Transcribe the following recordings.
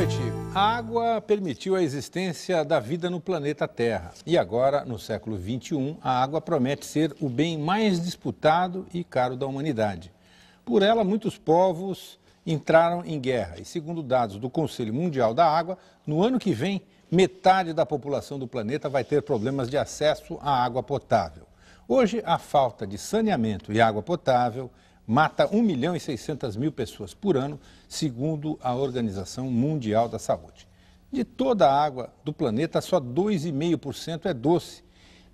noite. A água permitiu a existência da vida no planeta Terra. E agora, no século XXI, a água promete ser o bem mais disputado e caro da humanidade. Por ela, muitos povos entraram em guerra. E segundo dados do Conselho Mundial da Água, no ano que vem, metade da população do planeta vai ter problemas de acesso à água potável. Hoje, a falta de saneamento e água potável mata 1.600.000 pessoas por ano, segundo a Organização Mundial da Saúde. De toda a água do planeta, só 2,5% é doce.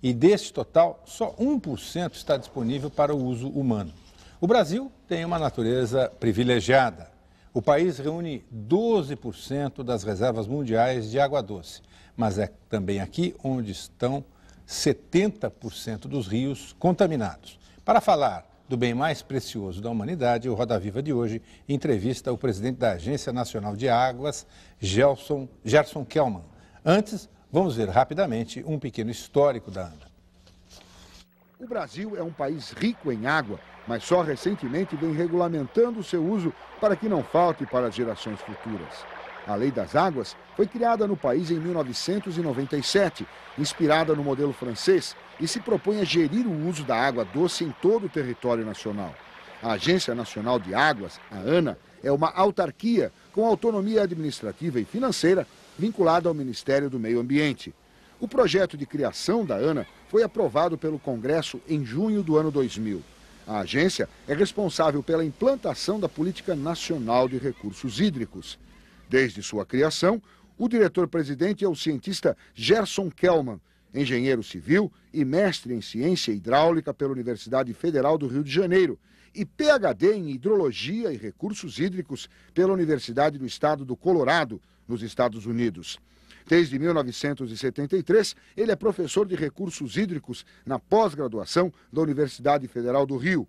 E deste total, só 1% está disponível para o uso humano. O Brasil tem uma natureza privilegiada. O país reúne 12% das reservas mundiais de água doce. Mas é também aqui onde estão 70% dos rios contaminados. Para falar do bem mais precioso da humanidade, o Roda Viva de hoje entrevista o presidente da Agência Nacional de Águas, Gerson Kelman. Antes, vamos ver rapidamente um pequeno histórico da ANA. O Brasil é um país rico em água, mas só recentemente vem regulamentando o seu uso para que não falte para as gerações futuras. A Lei das Águas foi criada no país em 1997, inspirada no modelo francês, e se propõe a gerir o uso da água doce em todo o território nacional. A Agência Nacional de Águas, a ANA, é uma autarquia com autonomia administrativa e financeira vinculada ao Ministério do Meio Ambiente. O projeto de criação da ANA foi aprovado pelo Congresso em junho do ano 2000. A agência é responsável pela implantação da Política Nacional de Recursos Hídricos. Desde sua criação, o diretor-presidente é o cientista Gerson Kelman, engenheiro civil e mestre em ciência hidráulica pela Universidade Federal do Rio de Janeiro e PhD em hidrologia e recursos hídricos pela Universidade do Estado do Colorado, nos Estados Unidos. Desde 1973, ele é professor de recursos hídricos na pós-graduação da Universidade Federal do Rio.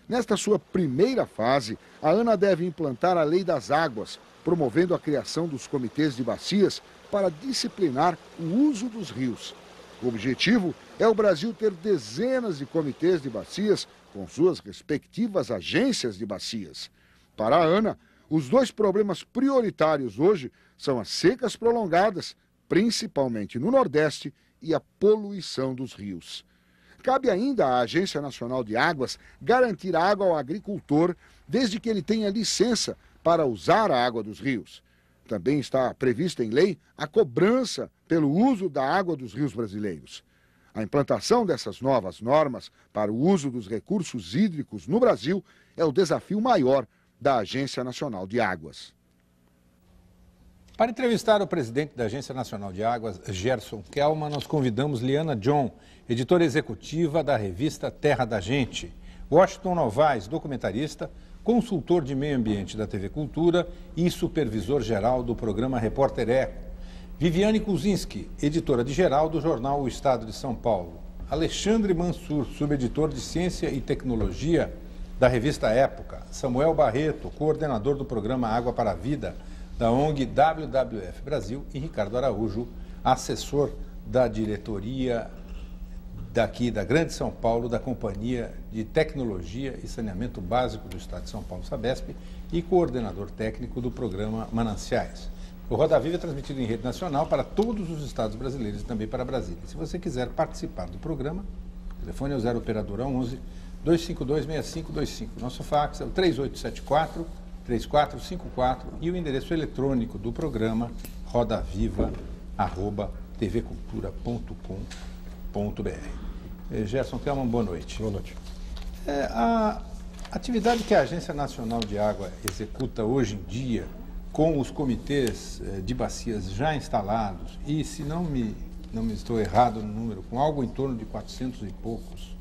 Nesta sua primeira fase, a ANA deve implantar a Lei das Águas, promovendo a criação dos comitês de bacias para disciplinar o uso dos rios. O objetivo é o Brasil ter dezenas de comitês de bacias com suas respectivas agências de bacias. Para a ANA, os dois problemas prioritários hoje são as secas prolongadas, principalmente no Nordeste, e a poluição dos rios. Cabe ainda à Agência Nacional de Águas garantir água ao agricultor desde que ele tenha licença para usar a água dos rios. Também está prevista em lei a cobrança pelo uso da água dos rios brasileiros. A implantação dessas novas normas para o uso dos recursos hídricos no Brasil é o desafio maior da Agência Nacional de Águas. Para entrevistar o presidente da Agência Nacional de Águas, Gerson Kelman, nós convidamos Liana John, editora executiva da revista Terra da Gente, Washington Novaes, documentarista, consultor de meio ambiente da TV Cultura e supervisor-geral do programa Repórter Eco, Viviane Kuzinski, editora de geral do jornal O Estado de São Paulo, Alexandre Mansur, subeditor de Ciência e Tecnologia da revista Época, Samuel Barreto, coordenador do programa Água para a Vida da ONG WWF Brasil e Ricardo Araújo, assessor da diretoria daqui da Grande São Paulo, da Companhia de Tecnologia e Saneamento Básico do Estado de São Paulo, Sabesp, e coordenador técnico do programa Mananciais. O Roda Viva é transmitido em rede nacional para todos os estados brasileiros e também para Brasília. Se você quiser participar do programa, o telefone é o 0 operadora 11 252 6525. Nosso fax é o 3874-3454 e o endereço eletrônico do programa rodaviva@tvcultura.com.br. Gerson Kelman, boa noite. Boa noite. A atividade que a Agência Nacional de Água executa hoje em dia, com os comitês de bacias já instalados, e se não me estou errado no número, com algo em torno de 400 e poucos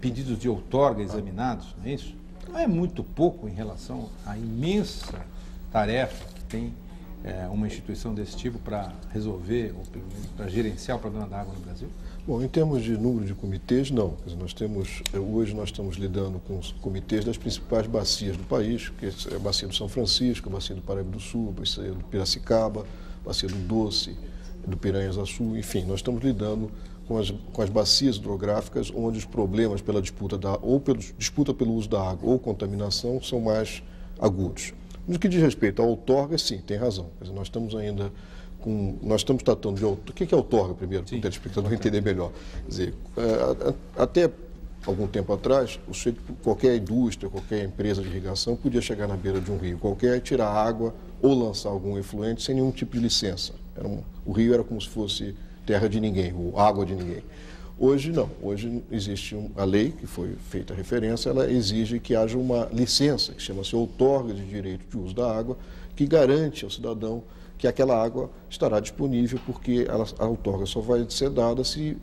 pedidos de outorga examinados, não é isso? Não é muito pouco em relação à imensa tarefa que tem uma instituição desse tipo para resolver, ou pelo menos para gerenciar o problema da água no Brasil? Bom, em termos de número de comitês, não. Quer dizer, hoje nós estamos lidando com os comitês das principais bacias do país, que é a bacia do São Francisco, a bacia do Paraíba do Sul, a bacia do Piracicaba, a bacia do Doce, do Piranhas-Açu, enfim, nós estamos lidando com as bacias hidrográficas onde os problemas pela disputa pela disputa pelo uso da água ou contaminação são mais agudos. No que diz respeito à outorga, sim, tem razão. Quer dizer, nós estamos tratando de outorga. O que é outorga, primeiro, para o telespectador entender melhor? Quer dizer, até algum tempo atrás, qualquer indústria, qualquer empresa de irrigação podia chegar na beira de um rio qualquer, tirar água ou lançar algum efluente sem nenhum tipo de licença. O rio era como se fosse terra de ninguém, ou água de ninguém. Hoje não. Hoje existe a lei, que foi feita a referência, ela exige que haja uma licença, que chama-se outorga de direito de uso da água, que garante ao cidadão que aquela água estará disponível, porque a outorga só vai ser dada se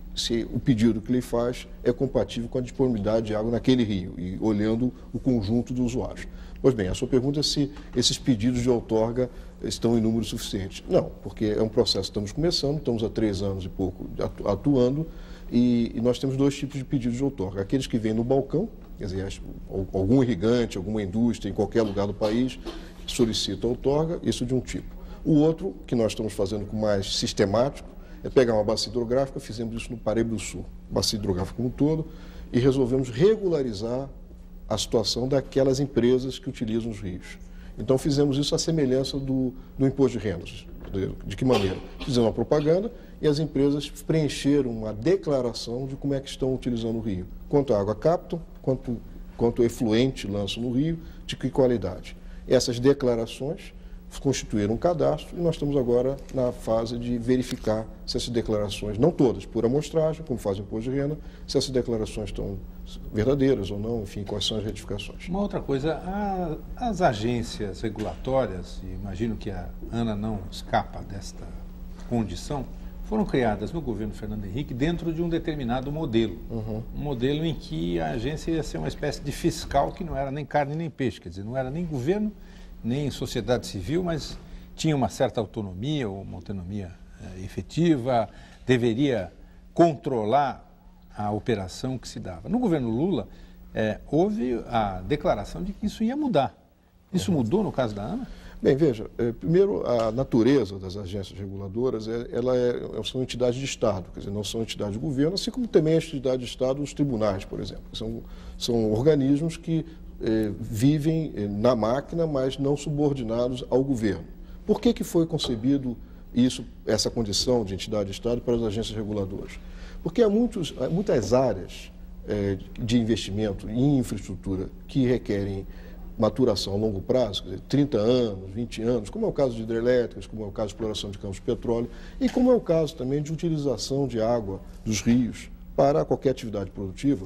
o pedido que ele faz é compatível com a disponibilidade de água naquele rio, e olhando o conjunto de usuários. Pois bem, a sua pergunta é se esses pedidos de outorga estão em número suficiente. Não, porque é um processo que estamos começando, estamos há 3 anos e pouco atuando, e nós temos 2 tipos de pedidos de outorga. Aqueles que vêm no balcão, quer dizer, algum irrigante, alguma indústria em qualquer lugar do país solicita outorga, isso de um tipo. O outro, que nós estamos fazendo com mais sistemático, é pegar uma bacia hidrográfica, fizemos isso no Paraíba do Sul, bacia hidrográfica como um todo, e resolvemos regularizar a situação daquelas empresas que utilizam os rios. Então fizemos isso à semelhança do imposto de rendas. De que maneira? Fizemos uma propaganda e as empresas preencheram uma declaração de como é que estão utilizando o rio. Quanto água captam, quanto efluente lançam no rio, de que qualidade. Essas declarações constituíram um cadastro e nós estamos agora na fase de verificar se essas declarações, não todas, por amostragem, como faz o imposto de renda, se essas declarações estão verdadeiras ou não, enfim, quais são as retificações. Uma outra coisa, as agências regulatórias, e imagino que a ANA não escapa desta condição, foram criadas no governo Fernando Henrique dentro de um determinado modelo. Um modelo em que a agência ia ser uma espécie de fiscal que não era nem carne nem peixe, quer dizer, não era nem governo, nem sociedade civil, mas tinha uma certa autonomia, ou uma autonomia efetiva, deveria controlar a operação que se dava. No governo Lula, houve a declaração de que isso ia mudar. Isso mudou no caso da ANA? Bem, veja, primeiro, a natureza das agências reguladoras, são entidades de Estado, quer dizer, não são entidades de governo, assim como também as entidades de Estado, os tribunais, por exemplo. São organismos que vivem na máquina, mas não subordinados ao governo. Por que foi concebido essa condição de entidade de Estado para as agências reguladoras? Porque há muitas áreas de investimento em infraestrutura que requerem maturação a longo prazo, quer dizer, 30 anos, 20 anos, como é o caso de hidrelétricas, como é o caso de exploração de campos de petróleo, e como é o caso também de utilização de água dos rios para qualquer atividade produtiva,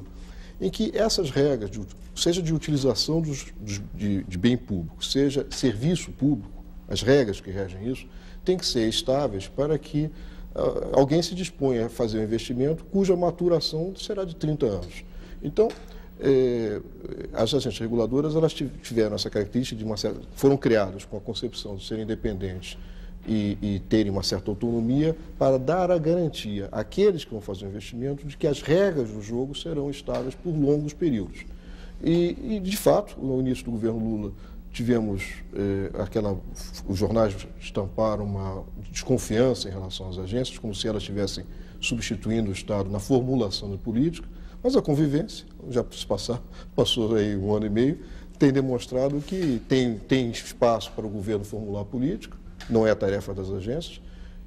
em que essas regras, seja de utilização de bem público, seja serviço público, as regras que regem isso, têm que ser estáveis para que alguém se disponha a fazer um investimento cuja maturação será de 30 anos. Então, as agências reguladoras elas tiveram essa característica foram criadas com a concepção de serem independentes e terem uma certa autonomia para dar a garantia àqueles que vão fazer o investimento de que as regras do jogo serão estáveis por longos períodos. E de fato, no início do governo Lula, tivemos os jornais estamparam uma desconfiança em relação às agências, como se elas estivessem substituindo o Estado na formulação da política, mas a convivência, já passou aí 1 ano e meio, tem demonstrado que tem espaço para o governo formular política, não é a tarefa das agências,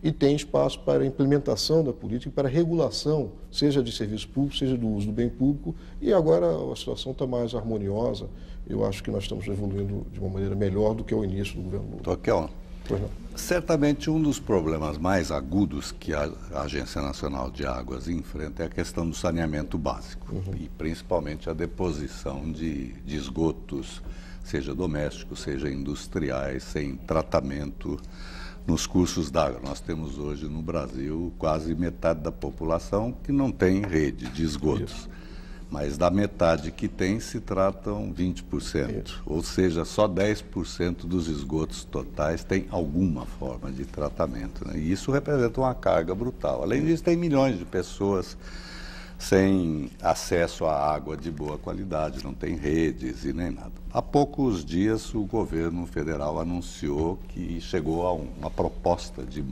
e tem espaço para a implementação da política e para a regulação, seja de serviço público, seja do uso do bem público, e agora a situação está mais harmoniosa. Eu acho que nós estamos evoluindo de uma maneira melhor do que ao início do governo Lula. Toquel, certamente um dos problemas mais agudos que a Agência Nacional de Águas enfrenta é a questão do saneamento básico, e principalmente a deposição de esgotos, seja domésticos, seja industriais, sem tratamento nos cursos d'água. Nós temos hoje no Brasil quase metade da população que não tem rede de esgotos. Isso. Mas da metade que tem se tratam 20%, Isso. Ou seja, só 10% dos esgotos totais tem alguma forma de tratamento, né? E isso representa uma carga brutal. Além disso, tem milhões de pessoas sem acesso à água de boa qualidade, não tem redes e nem nada. Há poucos dias o governo federal anunciou que chegou a uma proposta de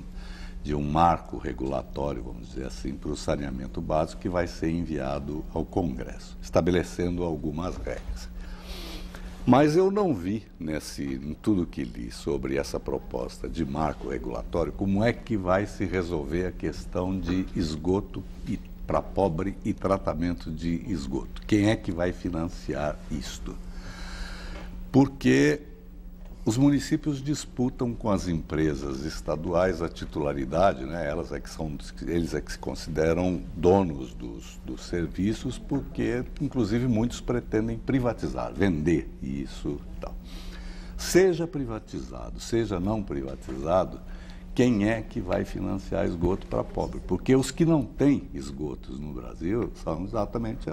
um marco regulatório, vamos dizer assim, para o saneamento básico que vai ser enviado ao Congresso, estabelecendo algumas regras. Mas eu não vi em tudo que li sobre essa proposta de marco regulatório, como é que vai se resolver a questão de esgoto para pobre e tratamento de esgoto. Quem é que vai financiar isto? Porque os municípios disputam com as empresas estaduais a titularidade, né? Eles é que se consideram donos dos serviços, porque, inclusive, muitos pretendem privatizar, vender isso e tal. Seja privatizado, seja não privatizado, quem é que vai financiar esgoto para pobre? Porque os que não têm esgotos no Brasil são exatamente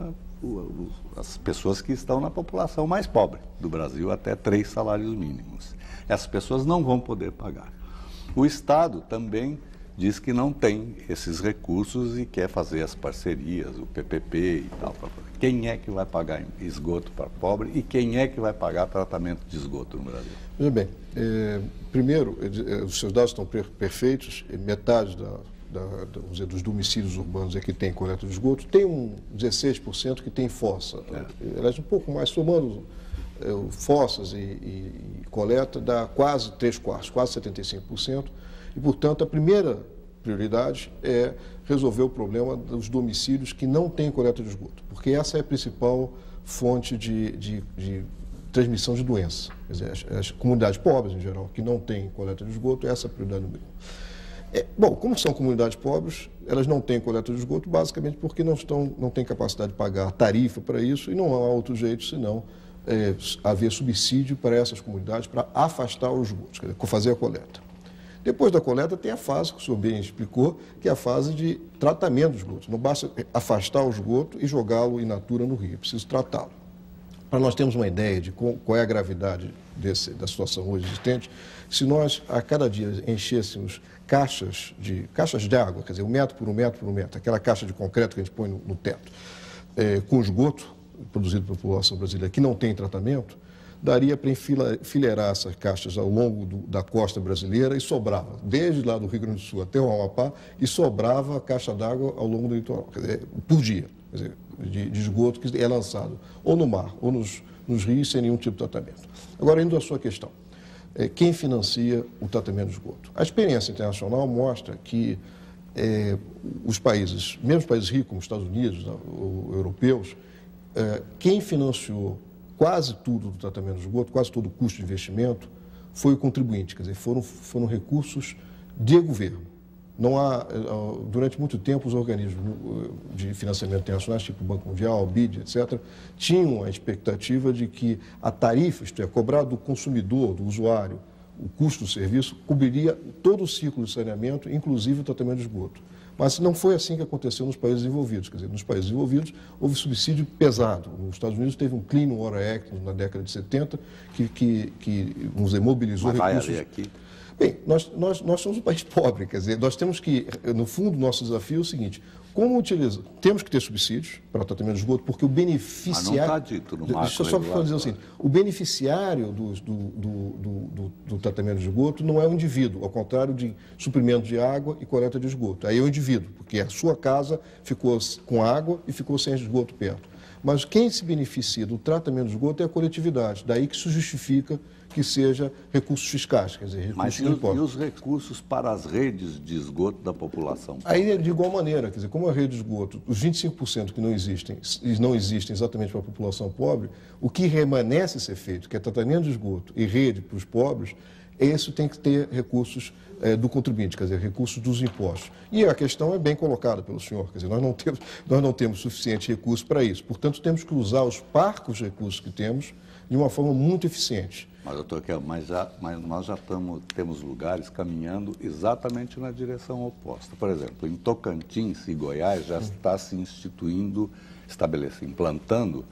as pessoas que estão na população mais pobre do Brasil, até 3 salários mínimos. Essas pessoas não vão poder pagar. O Estado também diz que não tem esses recursos e quer fazer as parcerias, o PPP e tal. Quem é que vai pagar esgoto para pobre e quem é que vai pagar tratamento de esgoto no Brasil? Veja bem, primeiro, os seus dados estão perfeitos, metade vamos dizer, dos domicílios urbanos é que tem coleta de esgoto, tem um 16% que tem fossa. Aliás, um pouco mais, somando fossas e coleta, dá quase 3/4, quase 75%. E, portanto, a primeira prioridade é resolver o problema dos domicílios que não têm coleta de esgoto, porque essa é a principal fonte de transmissão de doença. Quer dizer, as comunidades pobres, em geral, que não têm coleta de esgoto, essa é a prioridade número 1. Bom, como são comunidades pobres, elas não têm coleta de esgoto, basicamente porque não têm capacidade de pagar tarifa para isso e não há outro jeito senão haver subsídio para essas comunidades para afastar os esgotos, quer dizer, fazer a coleta. Depois da coleta tem a fase, que o senhor bem explicou, que é a fase de tratamento do esgoto. Não basta afastar o esgoto e jogá-lo in natura no rio, é preciso tratá-lo. Para nós termos uma ideia de qual é a gravidade da situação hoje existente, se nós a cada dia enchêssemos caixas de água, quer dizer, 1 metro por 1 metro por 1 metro, aquela caixa de concreto que a gente põe no teto, com esgoto produzido pela população brasileira que não tem tratamento, daria para enfileirar essas caixas ao longo da costa brasileira e sobrava, desde lá do Rio Grande do Sul até o Amapá, e sobrava a caixa d'água ao longo do litoral, quer dizer, por dia, quer dizer, de esgoto que é lançado ou no mar ou nos rios sem nenhum tipo de tratamento. Agora, indo à sua questão, quem financia o tratamento de esgoto? A experiência internacional mostra que os países, mesmo os países ricos, como os Estados Unidos ou europeus, quem financiou quase tudo do tratamento de esgoto, quase todo o custo de investimento, foi o contribuinte, quer dizer, foram recursos de governo. Não há, durante muito tempo, os organismos de financiamento internacionais, tipo o Banco Mundial, o BID, etc., tinham a expectativa de que a tarifa, isto é, cobrada do consumidor, do usuário, o custo do serviço, cobriria todo o ciclo de saneamento, inclusive o tratamento de esgoto. Mas não foi assim que aconteceu nos países desenvolvidos. Quer dizer, nos países desenvolvidos houve subsídio pesado. Nos Estados Unidos teve um Clean Water Act na década de 70 que nos mobilizou recursos. Vai aqui. Bem, nós somos um país pobre, quer dizer, nós temos que, no fundo, nosso desafio é o seguinte: como utilizar? Temos que ter subsídios para o tratamento de esgoto, porque o beneficiário... Mas não está dito no marco. Deixa eu só dizer assim, o beneficiário do tratamento de esgoto não é o indivíduo, ao contrário de suprimento de água e coleta de esgoto. Aí é o indivíduo, porque a sua casa ficou com água e ficou sem esgoto perto. Mas quem se beneficia do tratamento de esgoto é a coletividade, daí que se justifica que seja recursos fiscais, quer dizer, recursos de impostos. E os recursos para as redes de esgoto da população? Aí é de igual maneira, quer dizer, como a rede de esgoto, os 25% que não existem exatamente para a população pobre, o que remanesce ser feito, que é tratamento de esgoto e rede para os pobres, isso tem que ter recursos do contribuinte, quer dizer, recursos dos impostos. E a questão é bem colocada pelo senhor, quer dizer, nós não temos suficiente recurso para isso. Portanto, temos que usar os parcos recursos que temos de uma forma muito eficiente. Mas, doutor, mas nós já temos lugares caminhando exatamente na direção oposta. Por exemplo, em Tocantins e Goiás já está se implantando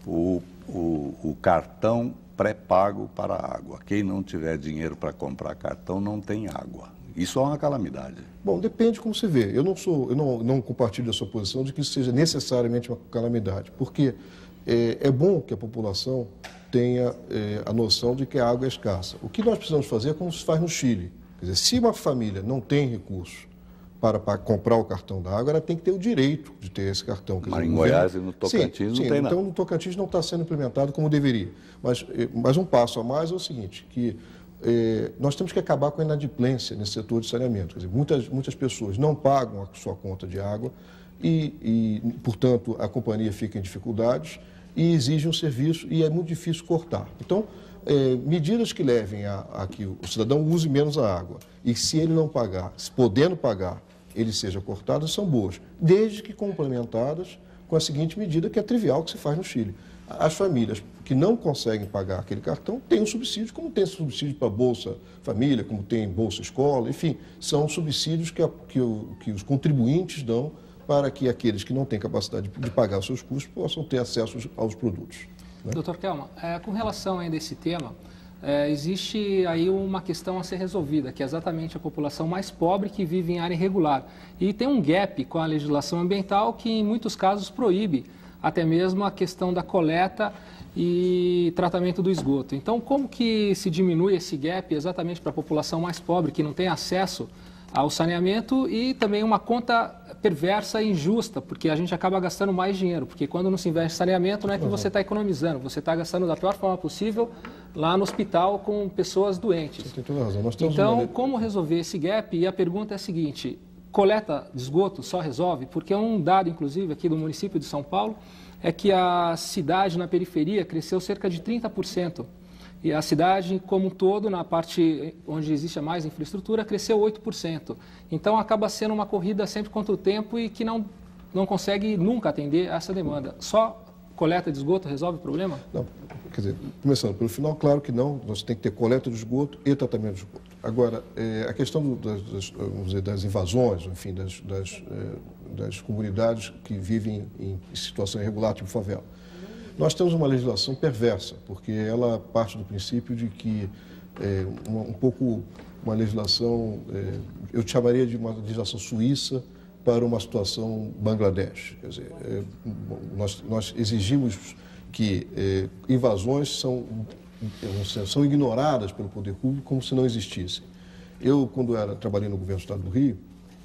o cartão pré-pago para a água. Quem não tiver dinheiro para comprar cartão não tem água. Isso é uma calamidade. Bom, depende como você vê. Eu não compartilho a sua posição de que isso seja necessariamente uma calamidade, porque é bom que a população tenha a noção de que a água é escassa. O que nós precisamos fazer é como se faz no Chile. Quer dizer, se uma família não tem recursos para comprar o cartão da água, ela tem que ter o direito de ter esse cartão. Mas em Goiás e no Tocantins não tem nada. Então, no Tocantins não está sendo implementado como deveria. Mas um passo a mais é o seguinte, que nós temos que acabar com a inadimplência nesse setor de saneamento. Quer dizer, muitas pessoas não pagam a sua conta de água portanto, a companhia fica em dificuldades e exige um serviço e é muito difícil cortar. Então, medidas que levem a que o cidadão use menos a água e se ele não pagar, se podendo pagar, ele seja cortado, são boas, desde que complementadas com a seguinte medida que é trivial que se faz no Chile. As famílias que não conseguem pagar aquele cartão têm um subsídio, como tem subsídio para Bolsa Família, como tem Bolsa Escola, enfim, são subsídios que os contribuintes dão para que aqueles que não têm capacidade de pagar os seus custos possam ter acesso aos produtos. Né? Doutor Kelman, com relação ainda a esse tema, existe aí uma questão a ser resolvida, que é exatamente a população mais pobre que vive em área irregular. E tem um gap com a legislação ambiental que, em muitos casos, proíbe até mesmo a questão da coleta e tratamento do esgoto. Então, como que se diminui esse gap exatamente para a população mais pobre, que não tem acesso ao saneamento e também uma conta perversa e injusta, porque a gente acaba gastando mais dinheiro, porque quando não se investe em saneamento não é que você está economizando, você está gastando da pior forma possível lá no hospital com pessoas doentes. Você tem toda a razão. Nós temos então, como resolver esse gap? E a pergunta é a seguinte, coleta de esgoto só resolve? Porque um dado, inclusive, aqui do município de São Paulo, é que a cidade na periferia cresceu cerca de 30%. E a cidade como um todo, na parte onde existe mais infraestrutura, cresceu 8%. Então, acaba sendo uma corrida sempre contra o tempo e que não consegue nunca atender a essa demanda. Só coleta de esgoto resolve o problema? Não, quer dizer, começando pelo final, claro que não. Nós temos que ter coleta de esgoto e tratamento de esgoto. Agora, a questão das invasões, enfim, das comunidades que vivem em situação irregular, tipo favela. Nós temos uma legislação perversa, porque ela parte do princípio de que uma legislação, eu chamaria de uma legislação suíça para uma situação Bangladesh. Quer dizer, nós exigimos que invasões são ignoradas pelo poder público como se não existissem. Eu, quando trabalhei no governo do Estado do Rio,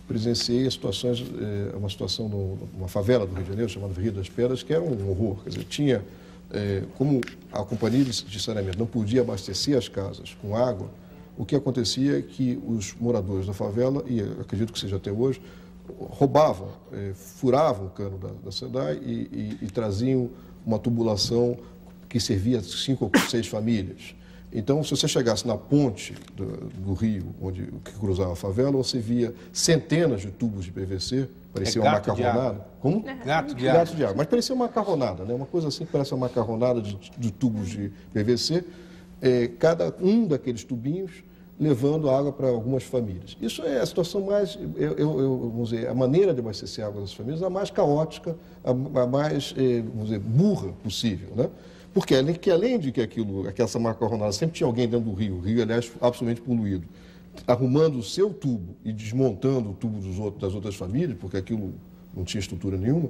presenciei uma situação numa favela do Rio de Janeiro, chamada Rio das Pedras, que era um horror. Quer dizer, como a companhia de saneamento não podia abastecer as casas com água, o que acontecia é que os moradores da favela, e acredito que seja até hoje, roubavam, furavam o cano da SEDAI e traziam uma tubulação que servia 5 ou 6 famílias. Então, se você chegasse na ponte do rio, que cruzava a favela, você via centenas de tubos de PVC, parecia uma macarronada. Como? Gato de água. Mas parecia uma macarronada, né? Uma coisa assim que parece uma macarronada de tubos de PVC, cada um daqueles tubinhos levando água para algumas famílias. Isso é a situação mais, vamos dizer, a maneira de abastecer água das famílias, a mais caótica, a mais, vamos dizer, burra possível, né? Porque além de que aquela macarronada sempre tinha alguém dentro do rio, o rio, aliás, absolutamente poluído, arrumando o seu tubo e desmontando o tubo das outras famílias, porque aquilo não tinha estrutura nenhuma,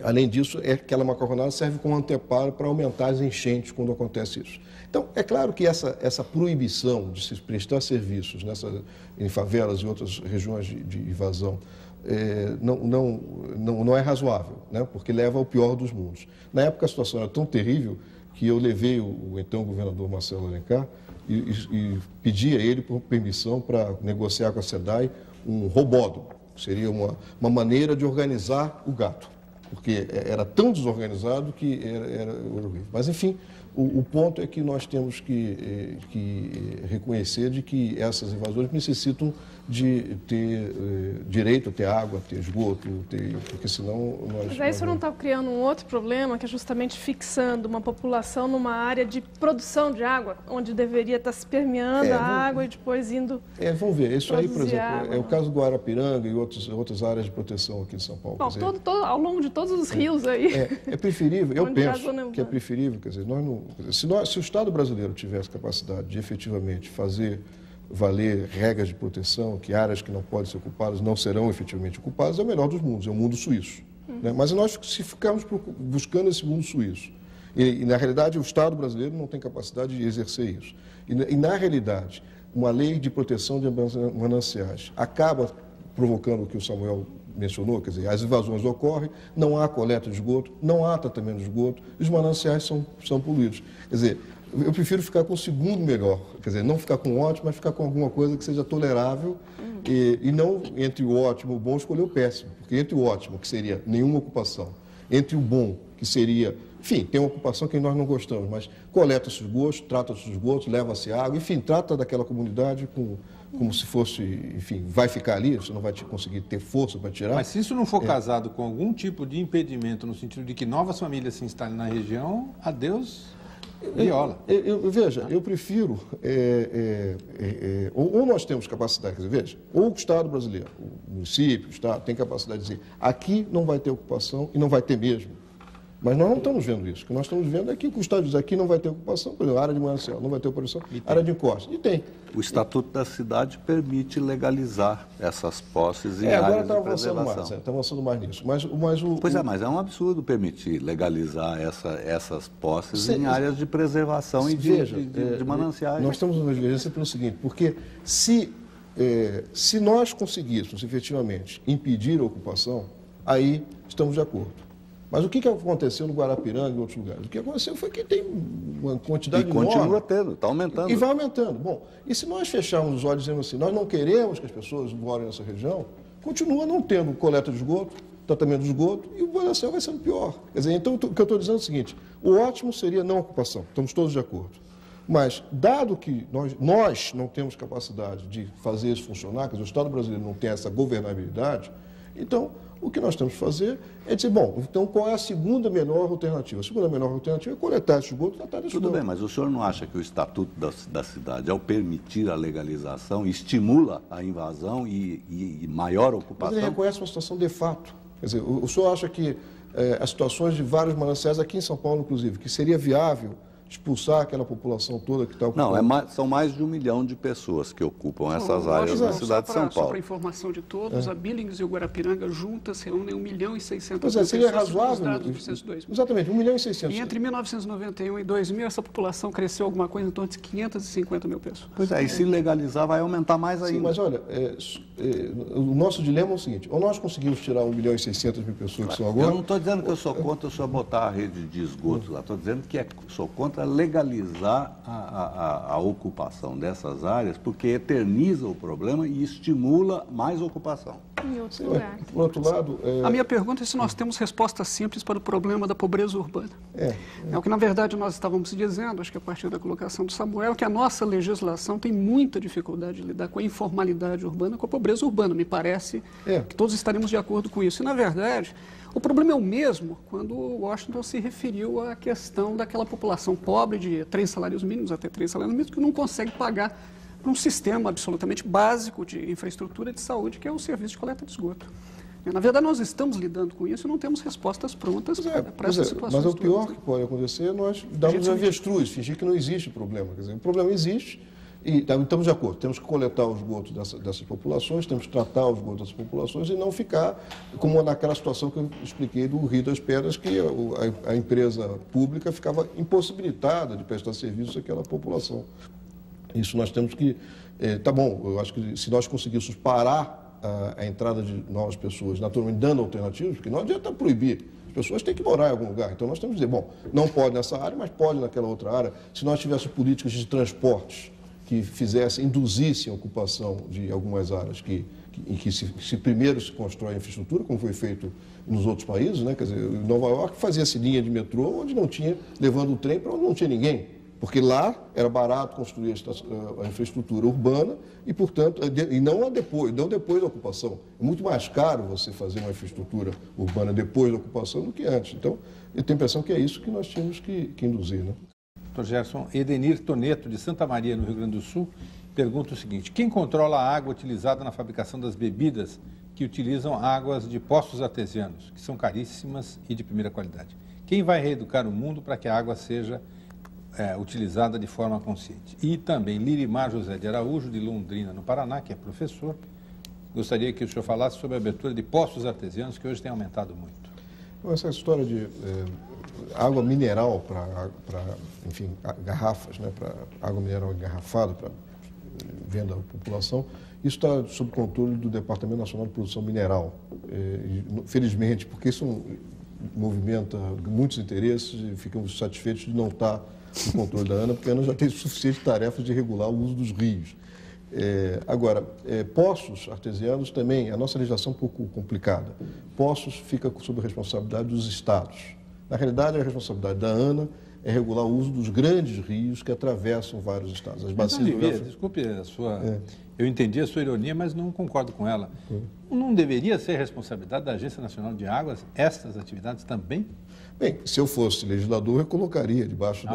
além disso, aquela macarronada serve como anteparo para aumentar as enchentes quando acontece isso. Então, é claro que essa proibição de se prestar serviços em favelas e outras regiões de invasão não é razoável, né? Porque leva ao pior dos mundos. Na época, a situação era tão terrível que eu levei o então governador Marcelo Alencar e pedi a ele por permissão para negociar com a SEDAI um robódromo, que seria uma maneira de organizar o gato, porque era tão desorganizado que era horrível. Mas, enfim, o ponto é que nós temos que reconhecer de que essas invasões necessitam de ter direito a ter água, ter esgoto, porque senão nós... Mas aí isso não está criando um outro problema, que é justamente fixando uma população numa área de produção de água, onde deveria estar se permeando a água e depois indo... vamos ver, isso aí, por exemplo, água, é o caso do Guarapiranga e outras áreas de proteção aqui de São Paulo. Bom, ao longo de todos os rios aí. É preferível, eu penso que é preferível, quer dizer, se o Estado brasileiro tivesse capacidade de efetivamente fazer valer regras de proteção, que áreas que não podem ser ocupadas não serão efetivamente ocupadas, é o melhor dos mundos, é o mundo suíço. Né? Mas nós, se ficarmos buscando esse mundo suíço, e na realidade o Estado brasileiro não tem capacidade de exercer isso, e na realidade uma lei de proteção de mananciais. Acaba provocando o que o Samuel mencionou, quer dizer, as invasões ocorrem, não há coleta de esgoto, não há tratamento de esgoto, e os mananciais são poluídos. Quer dizer, eu prefiro ficar com o segundo melhor, quer dizer, não ficar com o ótimo, mas ficar com alguma coisa que seja tolerável e não entre o ótimo e o bom escolher o péssimo, porque entre o ótimo, que seria nenhuma ocupação, entre o bom, que seria, enfim, tem uma ocupação que nós não gostamos, mas coleta-se os esgotos, trata-se os esgotos, leva-se água, enfim, trata daquela comunidade como se fosse, enfim, vai ficar ali, você não vai conseguir ter força para tirar. Mas se isso não for casado com algum tipo de impedimento, no sentido de que novas famílias se instalem na região, adeus viola. Veja, eu prefiro, ou nós temos capacidade, quer dizer, veja, ou o Estado brasileiro, o município, o Estado, tem capacidade de dizer, aqui não vai ter ocupação e não vai ter mesmo. Mas nós não estamos vendo isso. O que nós estamos vendo é que o Estado diz aqui não vai ter ocupação, por exemplo, área de manancial, não vai ter ocupação, área de encosta. E tem. O Estatuto da Cidade permite legalizar essas posses em áreas de preservação. Está avançando mais nisso. Mas é um absurdo permitir legalizar essas posses em áreas de preservação e de mananciais. Nós estamos numa divergência pelo seguinte, porque se nós conseguíssemos efetivamente impedir a ocupação, aí estamos de acordo. Mas o que aconteceu no Guarapiranga e em outros lugares? O que aconteceu foi que tem uma quantidade enorme. E continua tendo, está aumentando. E vai aumentando. Bom, e se nós fecharmos os olhos dizendo assim, nós não queremos que as pessoas morem nessa região, continua não tendo coleta de esgoto, tratamento de esgoto, e o manancial vai sendo pior. Quer dizer, então o que eu estou dizendo é o seguinte, o ótimo seria não ocupação, estamos todos de acordo. Mas, dado que nós não temos capacidade de fazer isso funcionar, quer dizer, o Estado brasileiro não tem essa governabilidade, então, o que nós temos que fazer é dizer, bom, então qual é a segunda menor alternativa? A segunda menor alternativa é coletar esse esgoto e tratar desse esgoto. Tudo bem, mas o senhor não acha que o Estatuto da Cidade, ao permitir a legalização, estimula a invasão e maior ocupação? Mas ele reconhece uma situação de fato. Quer dizer, o senhor acha que as situações de vários mananciais, aqui em São Paulo, inclusive, que seria viável expulsar aquela população toda que está ocupando? Não, são mais de 1 milhão de pessoas que ocupam essas áreas na cidade de São Paulo. Só para informação de todos, a Billings e o Guarapiranga juntas reúnem 1.600.000 pessoas. Seria razoável. Dados do Censo 2000. Exatamente, 1.600.000. E entre 1991 e 2000, essa população cresceu alguma coisa em torno de 550 mil pessoas. Pois é, e se legalizar vai aumentar mais ainda. Sim, mas olha, o nosso dilema é o seguinte, ou nós conseguimos tirar 1.600.000 pessoas que são agora... Eu não estou dizendo que eu sou contra o senhor botar a rede de esgoto lá, estou dizendo que sou contra legalizar a ocupação dessas áreas, porque eterniza o problema e estimula mais ocupação. Em outros lugares. Por outro lado... A minha pergunta é se nós temos resposta simples para o problema da pobreza urbana. É o que, na verdade, nós estávamos dizendo, acho que a partir da colocação do Samuel, que a nossa legislação tem muita dificuldade de lidar com a informalidade urbana, com a pobreza urbana. Me parece que todos estaremos de acordo com isso. E, na verdade, o problema é o mesmo quando Washington se referiu à questão daquela população pobre de 3 salários mínimos, até 3 salários mínimos, que não consegue pagar para um sistema absolutamente básico de infraestrutura de saúde, que é o serviço de coleta de esgoto. Na verdade, nós estamos lidando com isso e não temos respostas prontas para essas situações. Mas o pior que pode acontecer é nós darmos avestruz, fingir que não existe problema. Quer dizer, o problema existe e estamos de acordo. Temos que coletar os esgotos dessas populações, temos que tratar os esgotos dessas populações e não ficar como naquela situação que eu expliquei do Rio das Pedras, que a empresa pública ficava impossibilitada de prestar serviço àquela população. Isso nós temos que... Tá bom, eu acho que se nós conseguíssemos parar a entrada de novas pessoas, naturalmente dando alternativas, porque não adianta proibir. As pessoas têm que morar em algum lugar. Então nós temos que dizer, bom, não pode nessa área, mas pode naquela outra área. Se nós tivéssemos políticas de transportes que induzissem a ocupação de algumas áreas em que se primeiro se constrói a infraestrutura, como foi feito nos outros países, né? Quer dizer, Nova York fazia-se linha de metrô onde não tinha, levando o trem para onde não tinha ninguém. Porque lá era barato construir a infraestrutura urbana e, portanto, não depois da ocupação. É muito mais caro você fazer uma infraestrutura urbana depois da ocupação do que antes. Então, eu tenho a impressão que é isso que nós tínhamos que induzir, né? Dr. Gerson, Edenir Toneto, de Santa Maria, no Rio Grande do Sul, pergunta o seguinte: quem controla a água utilizada na fabricação das bebidas que utilizam águas de poços artesianos, que são caríssimas e de primeira qualidade? Quem vai reeducar o mundo para que a água seja utilizada de forma consciente? E também Lirimar José de Araújo, de Londrina, no Paraná, que é professor. Gostaria que o senhor falasse sobre a abertura de poços artesianos, que hoje tem aumentado muito. Essa história de água mineral para, enfim, garrafas, né, para água mineral engarrafada, para venda à população. Isso está sob controle do Departamento Nacional de Produção Mineral. Felizmente, porque isso movimenta muitos interesses e ficamos satisfeitos de não estar no controle da ANA, porque a ANA já tem suficientes tarefas de regular o uso dos rios. Agora, poços artesianos também, a nossa legislação é um pouco complicada. Poços fica sob a responsabilidade dos estados. Na realidade, a responsabilidade da ANA é regular o uso dos grandes rios que atravessam vários estados. As bacias do Rio... Desculpe a sua... Eu entendi a sua ironia, mas não concordo com ela. Não deveria ser responsabilidade da Agência Nacional de Águas estas atividades também? Bem, se eu fosse legislador, eu colocaria debaixo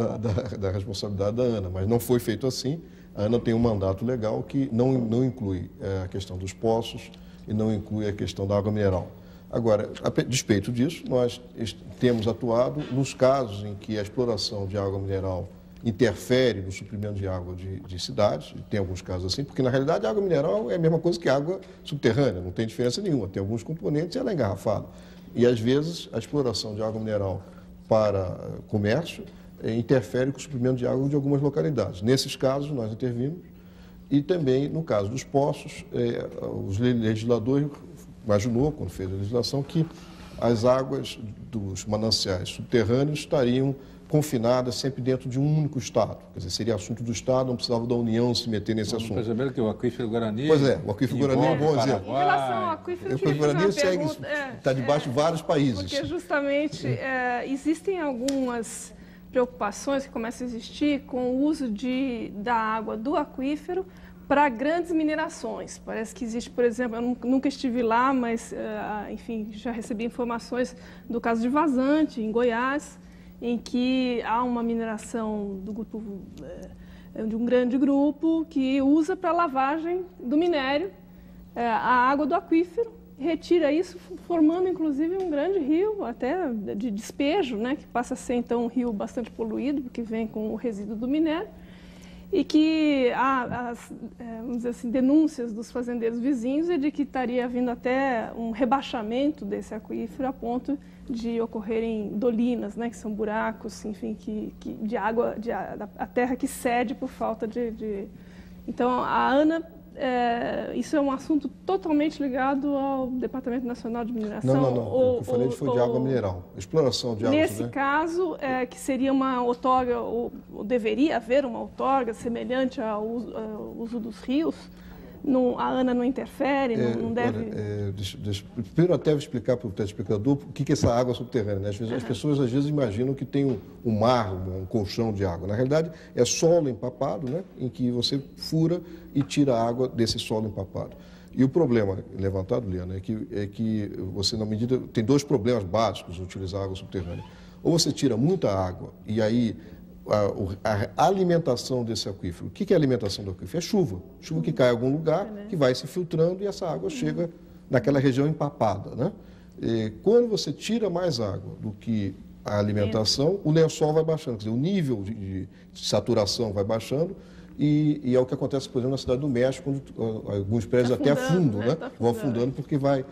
da responsabilidade da ANA, mas não foi feito assim. A ANA tem um mandato legal que não inclui a questão dos poços e não inclui a questão da água mineral. Agora, a despeito disso, nós temos atuado nos casos em que a exploração de água mineral interfere no suprimento de água de cidades, tem alguns casos assim, porque na realidade a água mineral é a mesma coisa que água subterrânea, não tem diferença nenhuma, tem alguns componentes e ela é engarrafada. E às vezes a exploração de água mineral para comércio interfere com o suprimento de água de algumas localidades. Nesses casos nós intervimos e também no caso dos poços, os legisladores imaginou, quando fez a legislação, que as águas dos mananciais subterrâneos estariam confinadas sempre dentro de um único Estado. Quer dizer, seria assunto do Estado, não precisava da União se meter nesse assunto. Perceberam que o aquífero Guarani... Pois é, o aquífero Guarani é um bom exemplo. Em relação ao aquífero, Guarani está debaixo de vários países. Porque justamente existem algumas preocupações que começam a existir com o uso da água do aquífero para grandes minerações. Parece que existe, por exemplo, eu nunca estive lá, mas, enfim, já recebi informações do caso de Vazante, em Goiás, em que há uma mineração de um grande grupo que usa para lavagem do minério a água do aquífero, retira isso, formando inclusive um grande rio, até de despejo, né, que passa a ser então um rio bastante poluído, porque vem com o resíduo do minério, e que há vamos dizer assim, denúncias dos fazendeiros vizinhos de que estaria havendo até um rebaixamento desse aquífero a ponto de ocorrerem dolinas, né, que são buracos, enfim, de água, a terra que cede por falta de... Então, a ANA, isso é um assunto totalmente ligado ao Departamento Nacional de Mineração? Não. O que eu falei foi de água mineral. Exploração de água... Nesse caso, que seria uma outorga, ou deveria haver uma outorga semelhante ao uso dos rios, a ANA não interfere, não deve... Primeiro até explicar para o telespectador o que é essa água subterrânea. Né? As pessoas às vezes imaginam que tem um mar, um colchão de água. Na realidade, é solo empapado, né? Em que você fura e tira a água desse solo empapado. E o problema levantado, Liana, é que você, na medida... Tem dois problemas básicos de utilizar água subterrânea. Ou você tira muita água e aí... A alimentação desse aquífero. O que é a alimentação do aquífero? É chuva. Chuva que cai em algum lugar, que vai se filtrando e essa água chega naquela região empapada, né? Quando você tira mais água do que a alimentação, o lençol vai baixando. Quer dizer, o nível de saturação vai baixando e é o que acontece, por exemplo, na cidade do México, quando alguns prédios até afundam, né? Vão afundando porque vai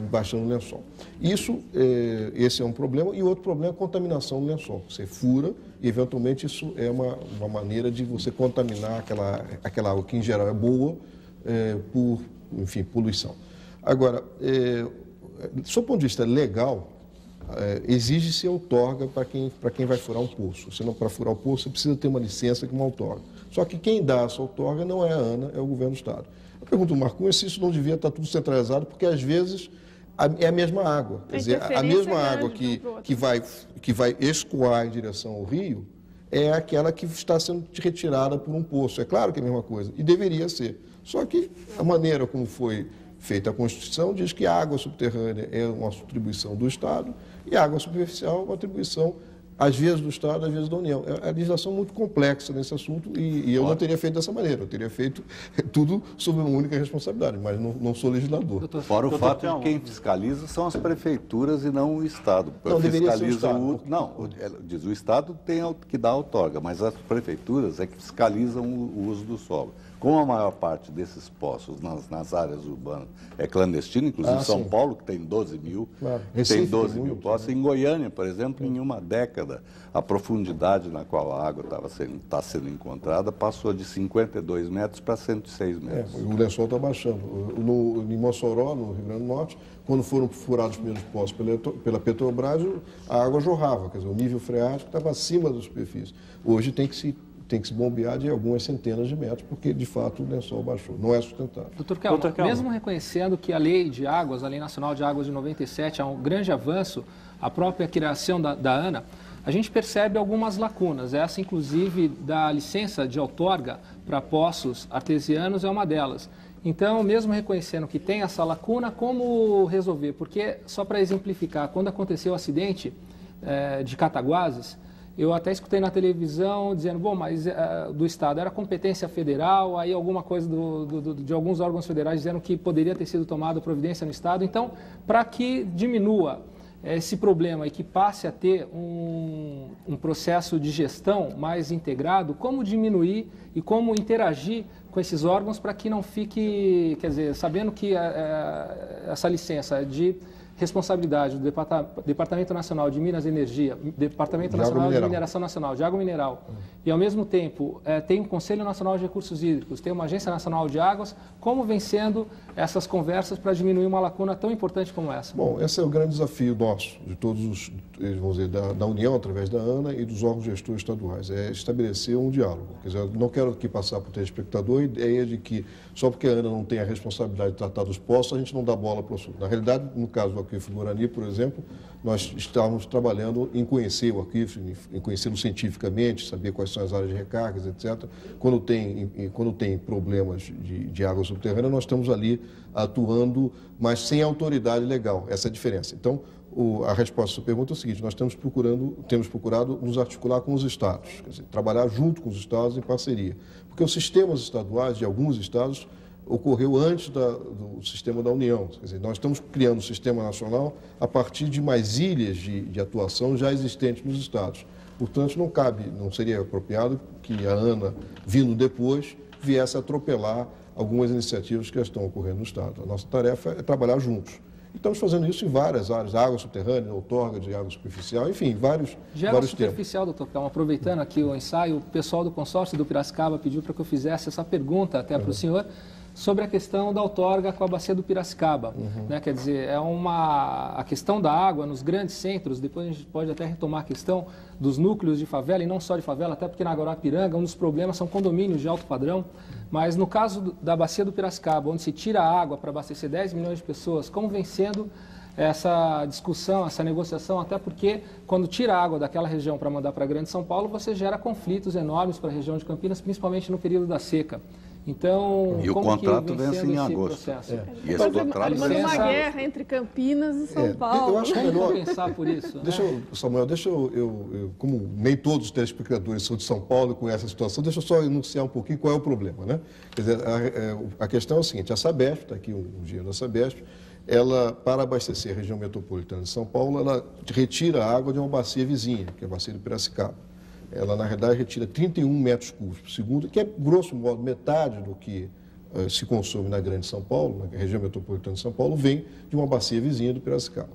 baixando o lençol. Esse é um problema. E outro problema é a contaminação do lençol. Você fura e, eventualmente, isso é uma maneira de você contaminar aquela água que, em geral, é boa por, enfim, poluição. Agora, do seu ponto de vista legal, exige-se outorga para quem vai furar um poço. Senão, para furar o poço, você precisa ter uma licença que uma outorga. Só que quem dá essa outorga não é a ANA, é o governo do Estado. Eu pergunto ao Marcunha se isso não devia estar tudo centralizado, porque, às vezes, é a mesma água. Quer dizer, a mesma água que vai escoar em direção ao rio é aquela que está sendo retirada por um poço. É claro que é a mesma coisa, e deveria ser. Só que a maneira como foi feita a Constituição diz que a água subterrânea é uma atribuição do Estado e a água superficial é uma atribuição, às vezes do Estado, às vezes da União. É a legislação muito complexa nesse assunto e eu não teria feito dessa maneira. Eu teria feito tudo sob uma única responsabilidade, mas não sou legislador. Fora o fato de que quem fiscaliza são as prefeituras e não o Estado. Não, deveria ser o Estado. Diz o Estado tem que dar a outorga, mas as prefeituras é que fiscalizam o uso do solo. Como a maior parte desses poços nas áreas urbanas é clandestino, inclusive São Paulo, que tem 12 mil, tem 12 mil poços. Em Goiânia, por exemplo, em uma década, a profundidade na qual a água está sendo encontrada passou de 52 metros para 106 metros. O lençol está baixando. Em Mossoró, no Rio Grande do Norte, quando foram furados os primeiros poços pela Petrobras, a água jorrava, quer dizer, o nível freático estava acima da superfície. Hoje tem que se bombear de algumas centenas de metros, porque, de fato, o lençol baixou. Não é sustentável. Doutor Kelman, mesmo reconhecendo que a Lei de Águas, a Lei Nacional de Águas de 97, é um grande avanço, a própria criação da ANA, a gente percebe algumas lacunas. Essa, inclusive, da licença de outorga para poços artesianos é uma delas. Então, mesmo reconhecendo que tem essa lacuna, como resolver? Porque, só para exemplificar, quando aconteceu o acidente de Cataguases, eu até escutei na televisão dizendo, bom, mas do Estado era competência federal, aí alguma coisa de alguns órgãos federais dizendo que poderia ter sido tomada providência no Estado. Então, para que diminua esse problema e que passe a ter um processo de gestão mais integrado, como diminuir e como interagir com esses órgãos para que não fique, quer dizer, sabendo que essa licença é de responsabilidade do Departamento Nacional de Minas e Energia, Departamento Nacional de Mineração Nacional, de Água Mineral, e ao mesmo tempo tem um Conselho Nacional de Recursos Hídricos, tem uma Agência Nacional de Águas, como vem sendo essas conversas para diminuir uma lacuna tão importante como essa? Bom, esse é o grande desafio nosso, de todos os, vamos dizer, da União, através da ANA e dos órgãos gestores estaduais, é estabelecer um diálogo. Quer dizer, eu não quero aqui passar para o telespectador a ideia de que só porque a ANA não tem a responsabilidade de tratar dos poços, a gente não dá bola para o assunto. Na realidade, no caso do Aquífero Guarani, por exemplo, nós estávamos trabalhando em conhecer o aquífero, em conhecê-lo cientificamente, saber quais são as áreas de recargas, etc. Quando tem problemas de água subterrânea, nós estamos ali atuando, mas sem autoridade legal. Essa é a diferença. Então, a resposta à sua pergunta é o seguinte: nós temos procurado nos articular com os estados, quer dizer, trabalhar junto com os estados em parceria. Porque os sistemas estaduais de alguns estados ocorreu antes do sistema da União. Quer dizer, nós estamos criando um sistema nacional a partir de mais ilhas de atuação já existentes nos estados. Portanto, não seria apropriado que a ANA, vindo depois, viesse a atropelar algumas iniciativas que já estão ocorrendo no estado. A nossa tarefa é trabalhar juntos. E estamos fazendo isso em várias áreas, água subterrânea, outorga de água superficial, enfim, vários de água superficial, doutor Kelman, aproveitando aqui o ensaio, o pessoal do consórcio do Piracicaba pediu para que eu fizesse essa pergunta até para o senhor, sobre a questão da outorga com a bacia do Piracicaba. Né? Quer dizer, a questão da água nos grandes centros, depois a gente pode até retomar a questão dos núcleos de favela, e não só de favela, até porque na Guarapiranga um dos problemas são condomínios de alto padrão, mas no caso da bacia do Piracicaba, onde se tira a água para abastecer 10 milhões de pessoas, como vem sendo essa discussão, essa negociação, até porque quando tira a água daquela região para mandar para a Grande São Paulo, você gera conflitos enormes para a região de Campinas, principalmente no período da seca. Então, e o contrato vence em agosto. E esse contrato uma guerra entre Campinas e São Paulo. Eu acho melhor pensar por isso. Samuel, como nem todos os telespectadores são de São Paulo e conhecem a situação, deixa eu só enunciar um pouquinho qual é o problema, né? Quer dizer, a questão é o seguinte: a Sabesp, está aqui um engenheiro da Sabesp, ela, para abastecer a região metropolitana de São Paulo, ela retira a água de uma bacia vizinha, que é a bacia do Piracicaba. Ela, na realidade, retira 31 metros cúbicos por segundo, que é, grosso modo, metade do que se consome na Grande São Paulo, na região metropolitana de São Paulo, vem de uma bacia vizinha do Piracicaba.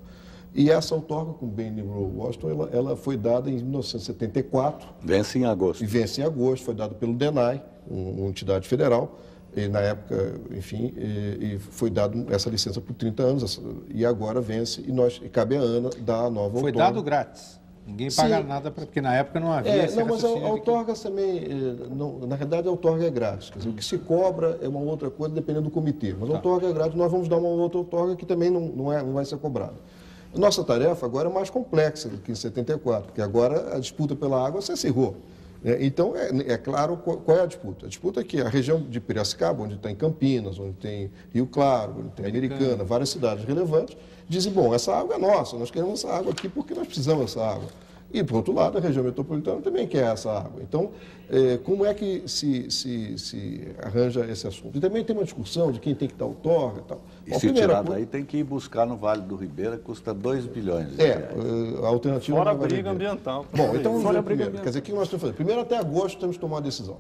E essa outorga, como bem lembrou Washington, ela foi dada em 1974. Vence em agosto. E vence em agosto, foi dada pelo DENAI, uma entidade federal. E, na época, enfim, foi dada essa licença por 30 anos, e agora vence, e cabe a ANA dar a nova outorga. Foi dado grátis. Ninguém paga nada, porque na época não havia não, mas a outorga também, na realidade, a outorga é grátis. Quer dizer, o que se cobra é uma outra coisa, dependendo do comitê. Mas a outorga é grátis, nós vamos dar uma outra outorga que também não vai ser cobrada. Nossa tarefa agora é mais complexa do que em 74, porque agora a disputa pela água se acirrou. Então, é claro qual é a disputa. A disputa é que a região de Piracicaba, onde tem Campinas, onde tem Rio Claro, onde tem Americana, várias cidades relevantes, dizem, bom, essa água é nossa, nós queremos essa água aqui porque nós precisamos dessa água. E, por outro lado, a região metropolitana também quer essa água. Então, como é que se arranja esse assunto? E também tem uma discussão de quem tem que dar outorga e tal. E se tirar daí, tem que ir buscar no Vale do Ribeira, custa 2 bilhões de reais. A alternativa... Fora a briga ambiental. Bom, então vamos ver primeiro. Quer dizer, o que nós estamos fazendo? Primeiro, até agosto, temos que tomar uma decisão.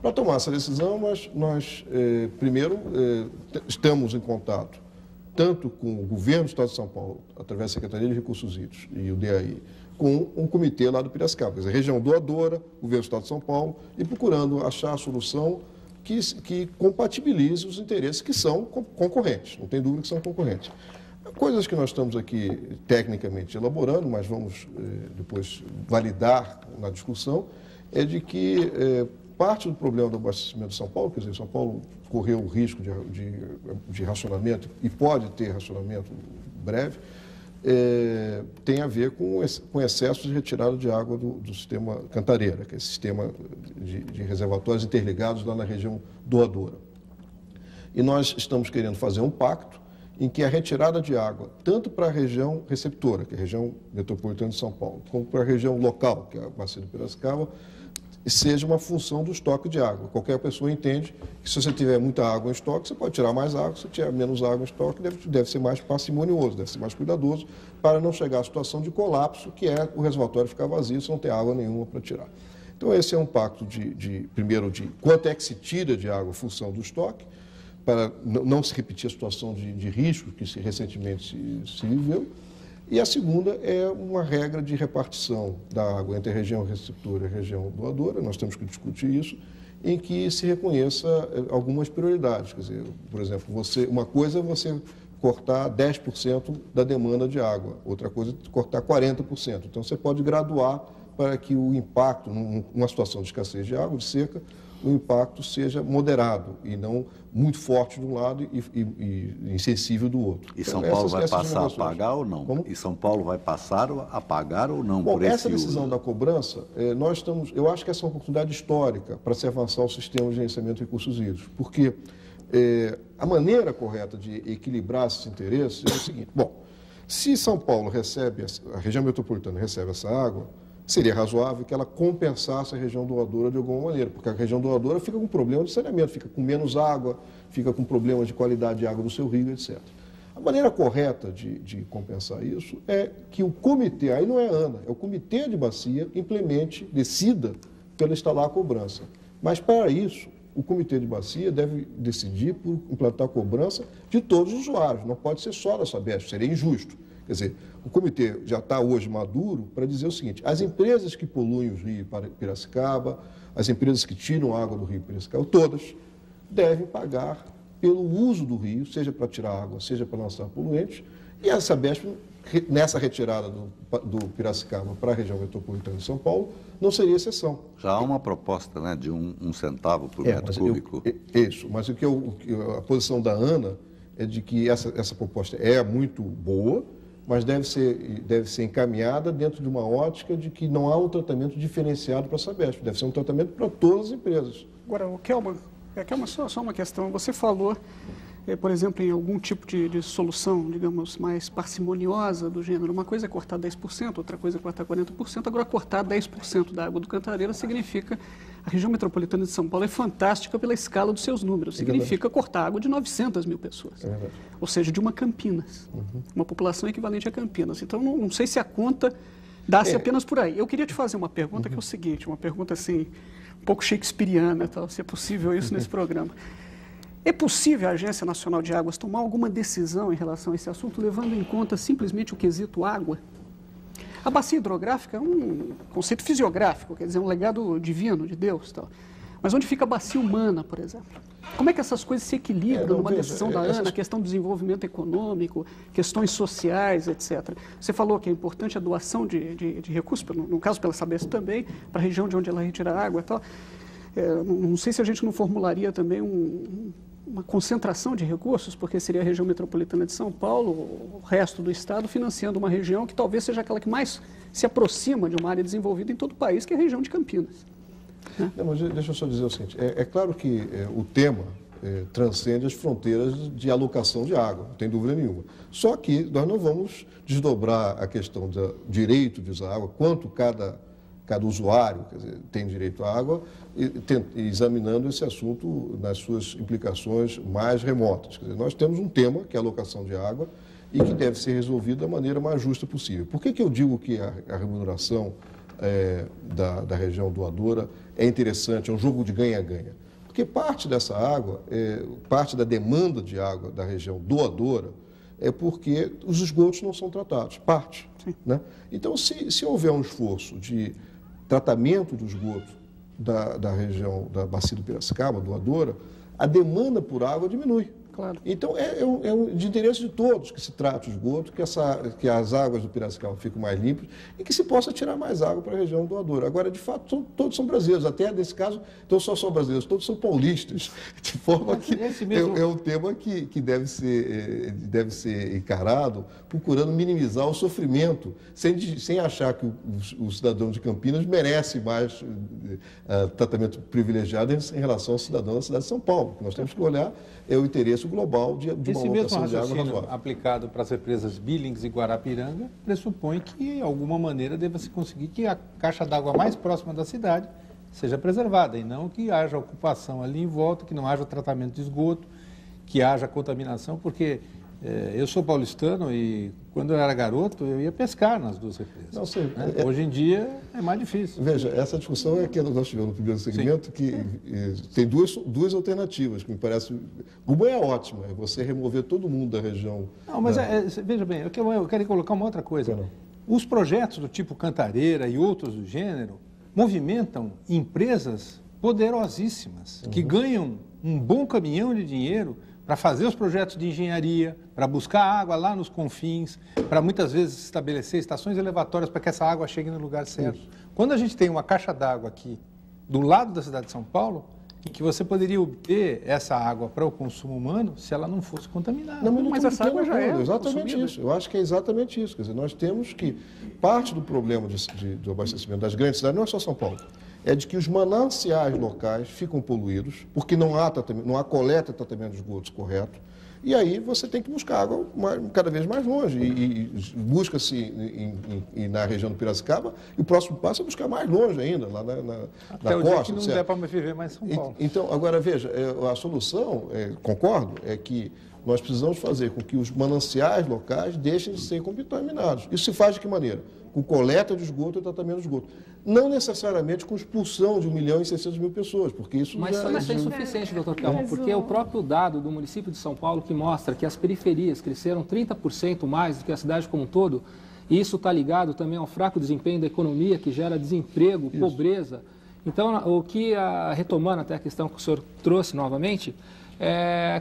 Para tomar essa decisão, nós primeiro, estamos em contato tanto com o governo do Estado de São Paulo, através da Secretaria de Recursos Hídricos e o DAI, com um comitê lá do Piracicaba, quer dizer, região doadora, governo do Estado de São Paulo, e procurando achar a solução que compatibilize os interesses que são concorrentes, não tem dúvida que são concorrentes. Coisas que nós estamos aqui tecnicamente elaborando, mas vamos depois validar na discussão, é de que parte do problema do abastecimento de São Paulo, quer dizer, São Paulo correu o risco de racionamento e pode ter racionamento breve, tem a ver com excesso de retirada de água do sistema Cantareira, que é esse sistema de reservatórios interligados lá na região doadora. E nós estamos querendo fazer um pacto em que a retirada de água, tanto para a região receptora, que é a região metropolitana de São Paulo, como para a região local, que é a Bacia do Piracicaba, seja uma função do estoque de água. Qualquer pessoa entende que se você tiver muita água em estoque, você pode tirar mais água, se tiver menos água em estoque, deve ser mais parcimonioso, deve ser mais cuidadoso, para não chegar à situação de colapso, que é o reservatório ficar vazio, se não ter água nenhuma para tirar. Então, esse é um pacto, primeiro, de quanto é que se tira de água em função do estoque, para não se repetir a situação de risco que recentemente se viveu. E a segunda é uma regra de repartição da água entre a região receptora e a região doadora, nós temos que discutir isso, em que se reconheça algumas prioridades. Quer dizer, por exemplo, uma coisa é você cortar 10% da demanda de água, outra coisa é cortar 40%. Então, você pode graduar para que o impacto, numa situação de escassez de água, de seca, o impacto seja moderado e não muito forte de um lado e insensível do outro. E São Paulo vai passar a pagar ou não? Como? E São Paulo vai passar a pagar ou não? Bom, por esse essa decisão da cobrança, eu acho que essa é uma oportunidade histórica para se avançar o sistema de gerenciamento de recursos hídricos, porque a maneira correta de equilibrar esses interesses é o seguinte: bom, se São Paulo recebe, a região metropolitana recebe essa água, seria razoável que ela compensasse a região doadora de alguma maneira, porque a região doadora fica com problema de saneamento, fica com menos água, fica com problemas de qualidade de água do seu rio, etc. A maneira correta de compensar isso é que o comitê, aí não é a ANA, é o comitê de bacia, decida pela instalar a cobrança. Mas, para isso, o comitê de bacia deve decidir por implantar a cobrança de todos os usuários, não pode ser só da Sabesp, seria injusto. Quer dizer, o comitê já está hoje maduro para dizer o seguinte: as empresas que poluem os rios Piracicaba, as empresas que tiram água do rio Piracicaba, todas devem pagar pelo uso do rio, seja para tirar água, seja para lançar poluentes, e a Sabesp, nessa retirada do Piracicaba para a região metropolitana de São Paulo, não seria exceção. Já há uma proposta, né, de um centavo por metro cúbico. Isso, mas a posição da ANA é de que essa proposta é muito boa, mas deve ser encaminhada dentro de uma ótica de que não há um tratamento diferenciado para a Sabesp, deve ser um tratamento para todas as empresas. Agora, Kelman, só uma questão. Você falou, por exemplo, em algum tipo de solução, digamos, mais parcimoniosa do gênero. Uma coisa é cortar 10%, outra coisa é cortar 40%. Agora, cortar 10% da água do Cantareira significa... A região metropolitana de São Paulo é fantástica pela escala dos seus números. Significa cortar água de 900 mil pessoas. Ou seja, de uma Campinas. Uma população equivalente a Campinas. Então, não sei se a conta dá-se apenas por aí. Eu queria te fazer uma pergunta que é o seguinte, uma pergunta assim, um pouco shakespeariana, tal, se é possível isso nesse programa. É possível a Agência Nacional de Águas tomar alguma decisão em relação a esse assunto, levando em conta simplesmente o quesito água? A bacia hidrográfica é um conceito fisiográfico, quer dizer, um legado divino de Deus, tal. Mas onde fica a bacia humana, por exemplo? Como é que essas coisas se equilibram numa decisão da ANA, a questão do desenvolvimento econômico, questões sociais, etc. Você falou que é importante a doação de recursos, no caso pela Sabesp também, para a região de onde ela retira água e tal. Não sei se a gente não formularia também uma concentração de recursos, porque seria a região metropolitana de São Paulo, o resto do estado, financiando uma região que talvez seja aquela que mais se aproxima de uma área desenvolvida em todo o país, que é a região de Campinas. Né? Não, mas deixa eu só dizer o seguinte, é claro que o tema transcende as fronteiras de alocação de água, não tem dúvida nenhuma. Só que nós não vamos desdobrar a questão do direito de usar água, quanto cada usuário, quer dizer, tem direito à água, examinando esse assunto nas suas implicações mais remotas. Quer dizer, nós temos um tema, que é a alocação de água, e que deve ser resolvido da maneira mais justa possível. Por que eu digo que a remuneração da região doadora é interessante, é um jogo de ganha-ganha. Porque parte dessa água, parte da demanda de água da região doadora é porque os esgotos não são tratados, parte. Né? Então, se houver um esforço de tratamento do esgoto da região da bacia do Piracicaba, doadora, a demanda por água diminui. Claro. Então, é de interesse de todos que se trate o esgoto, que as águas do Piracicaba fiquem mais limpas e que se possa tirar mais água para a região doadora. Agora, de fato, todos são brasileiros. Até nesse caso, então só são brasileiros, todos são paulistas. De forma que é um tema que deve ser encarado procurando minimizar o sofrimento, sem achar que o cidadão de Campinas merece mais tratamento privilegiado em relação ao cidadão da cidade de São Paulo. Nós temos que olhar o interesse global de uma lotação de água razoável. Aplicado para as represas Billings e Guarapiranga pressupõe que, de alguma maneira, deva-se conseguir que a caixa d'água mais próxima da cidade seja preservada e não que haja ocupação ali em volta, que não haja tratamento de esgoto, que haja contaminação, porque eu sou paulistano e quando eu era garoto eu ia pescar nas duas represas. Não, sim, né? Hoje em dia é mais difícil. Veja, essa discussão é que nós tivemos no primeiro segmento, que tem duas alternativas que me parece. Uma é ótima, é você remover todo mundo da região. Não, mas veja bem, eu quero colocar uma outra coisa. Os projetos do tipo Cantareira e outros do gênero movimentam empresas poderosíssimas que ganham um bom caminhão de dinheiro para fazer os projetos de engenharia, para buscar água lá nos confins, para muitas vezes estabelecer estações elevatórias para que essa água chegue no lugar certo. Isso. Quando a gente tem uma caixa d'água aqui do lado da cidade de São Paulo, em que você poderia obter essa água para o consumo humano se ela não fosse contaminada. Não, mas essa água já é exatamente consumida. Isso. Eu acho que é exatamente isso. Quer dizer, nós temos que parte do problema do abastecimento das grandes cidades não é só São Paulo. É de que os mananciais locais ficam poluídos, porque não há coleta e tratamento de esgotos correto, e aí você tem que buscar água cada vez mais longe. E busca-se na região do Piracicaba, e o próximo passo é buscar mais longe ainda, lá na Até costa. O dia que não der para viver mais em São Paulo. Então, agora veja, a solução, concordo, é que nós precisamos fazer com que os mananciais locais deixem de ser contaminados. Isso se faz de que maneira? Com coleta de esgoto e tratamento de esgoto. Não necessariamente com expulsão de 1.600.000 pessoas, porque isso Mas isso é insuficiente, doutor Kelman, porque é o próprio dado do município de São Paulo que mostra que as periferias cresceram 30% mais do que a cidade como um todo, e isso está ligado também ao fraco desempenho da economia, que gera desemprego, pobreza. Então, retomando até a questão que o senhor trouxe novamente,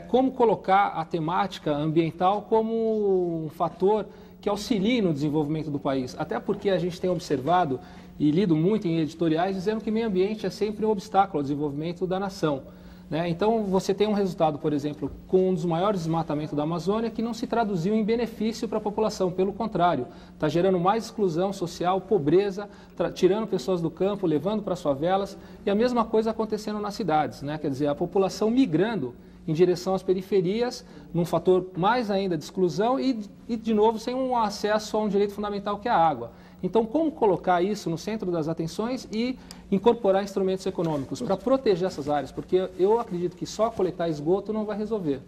como colocar a temática ambiental como um fator que auxilie no desenvolvimento do país. Até porque a gente tem observado e lido muito em editoriais dizendo que meio ambiente é sempre um obstáculo ao desenvolvimento da nação. Né? Então, você tem um resultado, por exemplo, com um dos maiores desmatamentos da Amazônia que não se traduziu em benefício para a população, pelo contrário, está gerando mais exclusão social, pobreza, tirando pessoas do campo, levando para as favelas, e a mesma coisa acontecendo nas cidades, né? Quer dizer, a população migrando em direção às periferias, num fator mais ainda de exclusão e de novo, sem um acesso a um direito fundamental que é a água. Então, como colocar isso no centro das atenções e incorporar instrumentos econômicos para proteger essas áreas? Porque eu acredito que só coletar esgoto não vai resolver.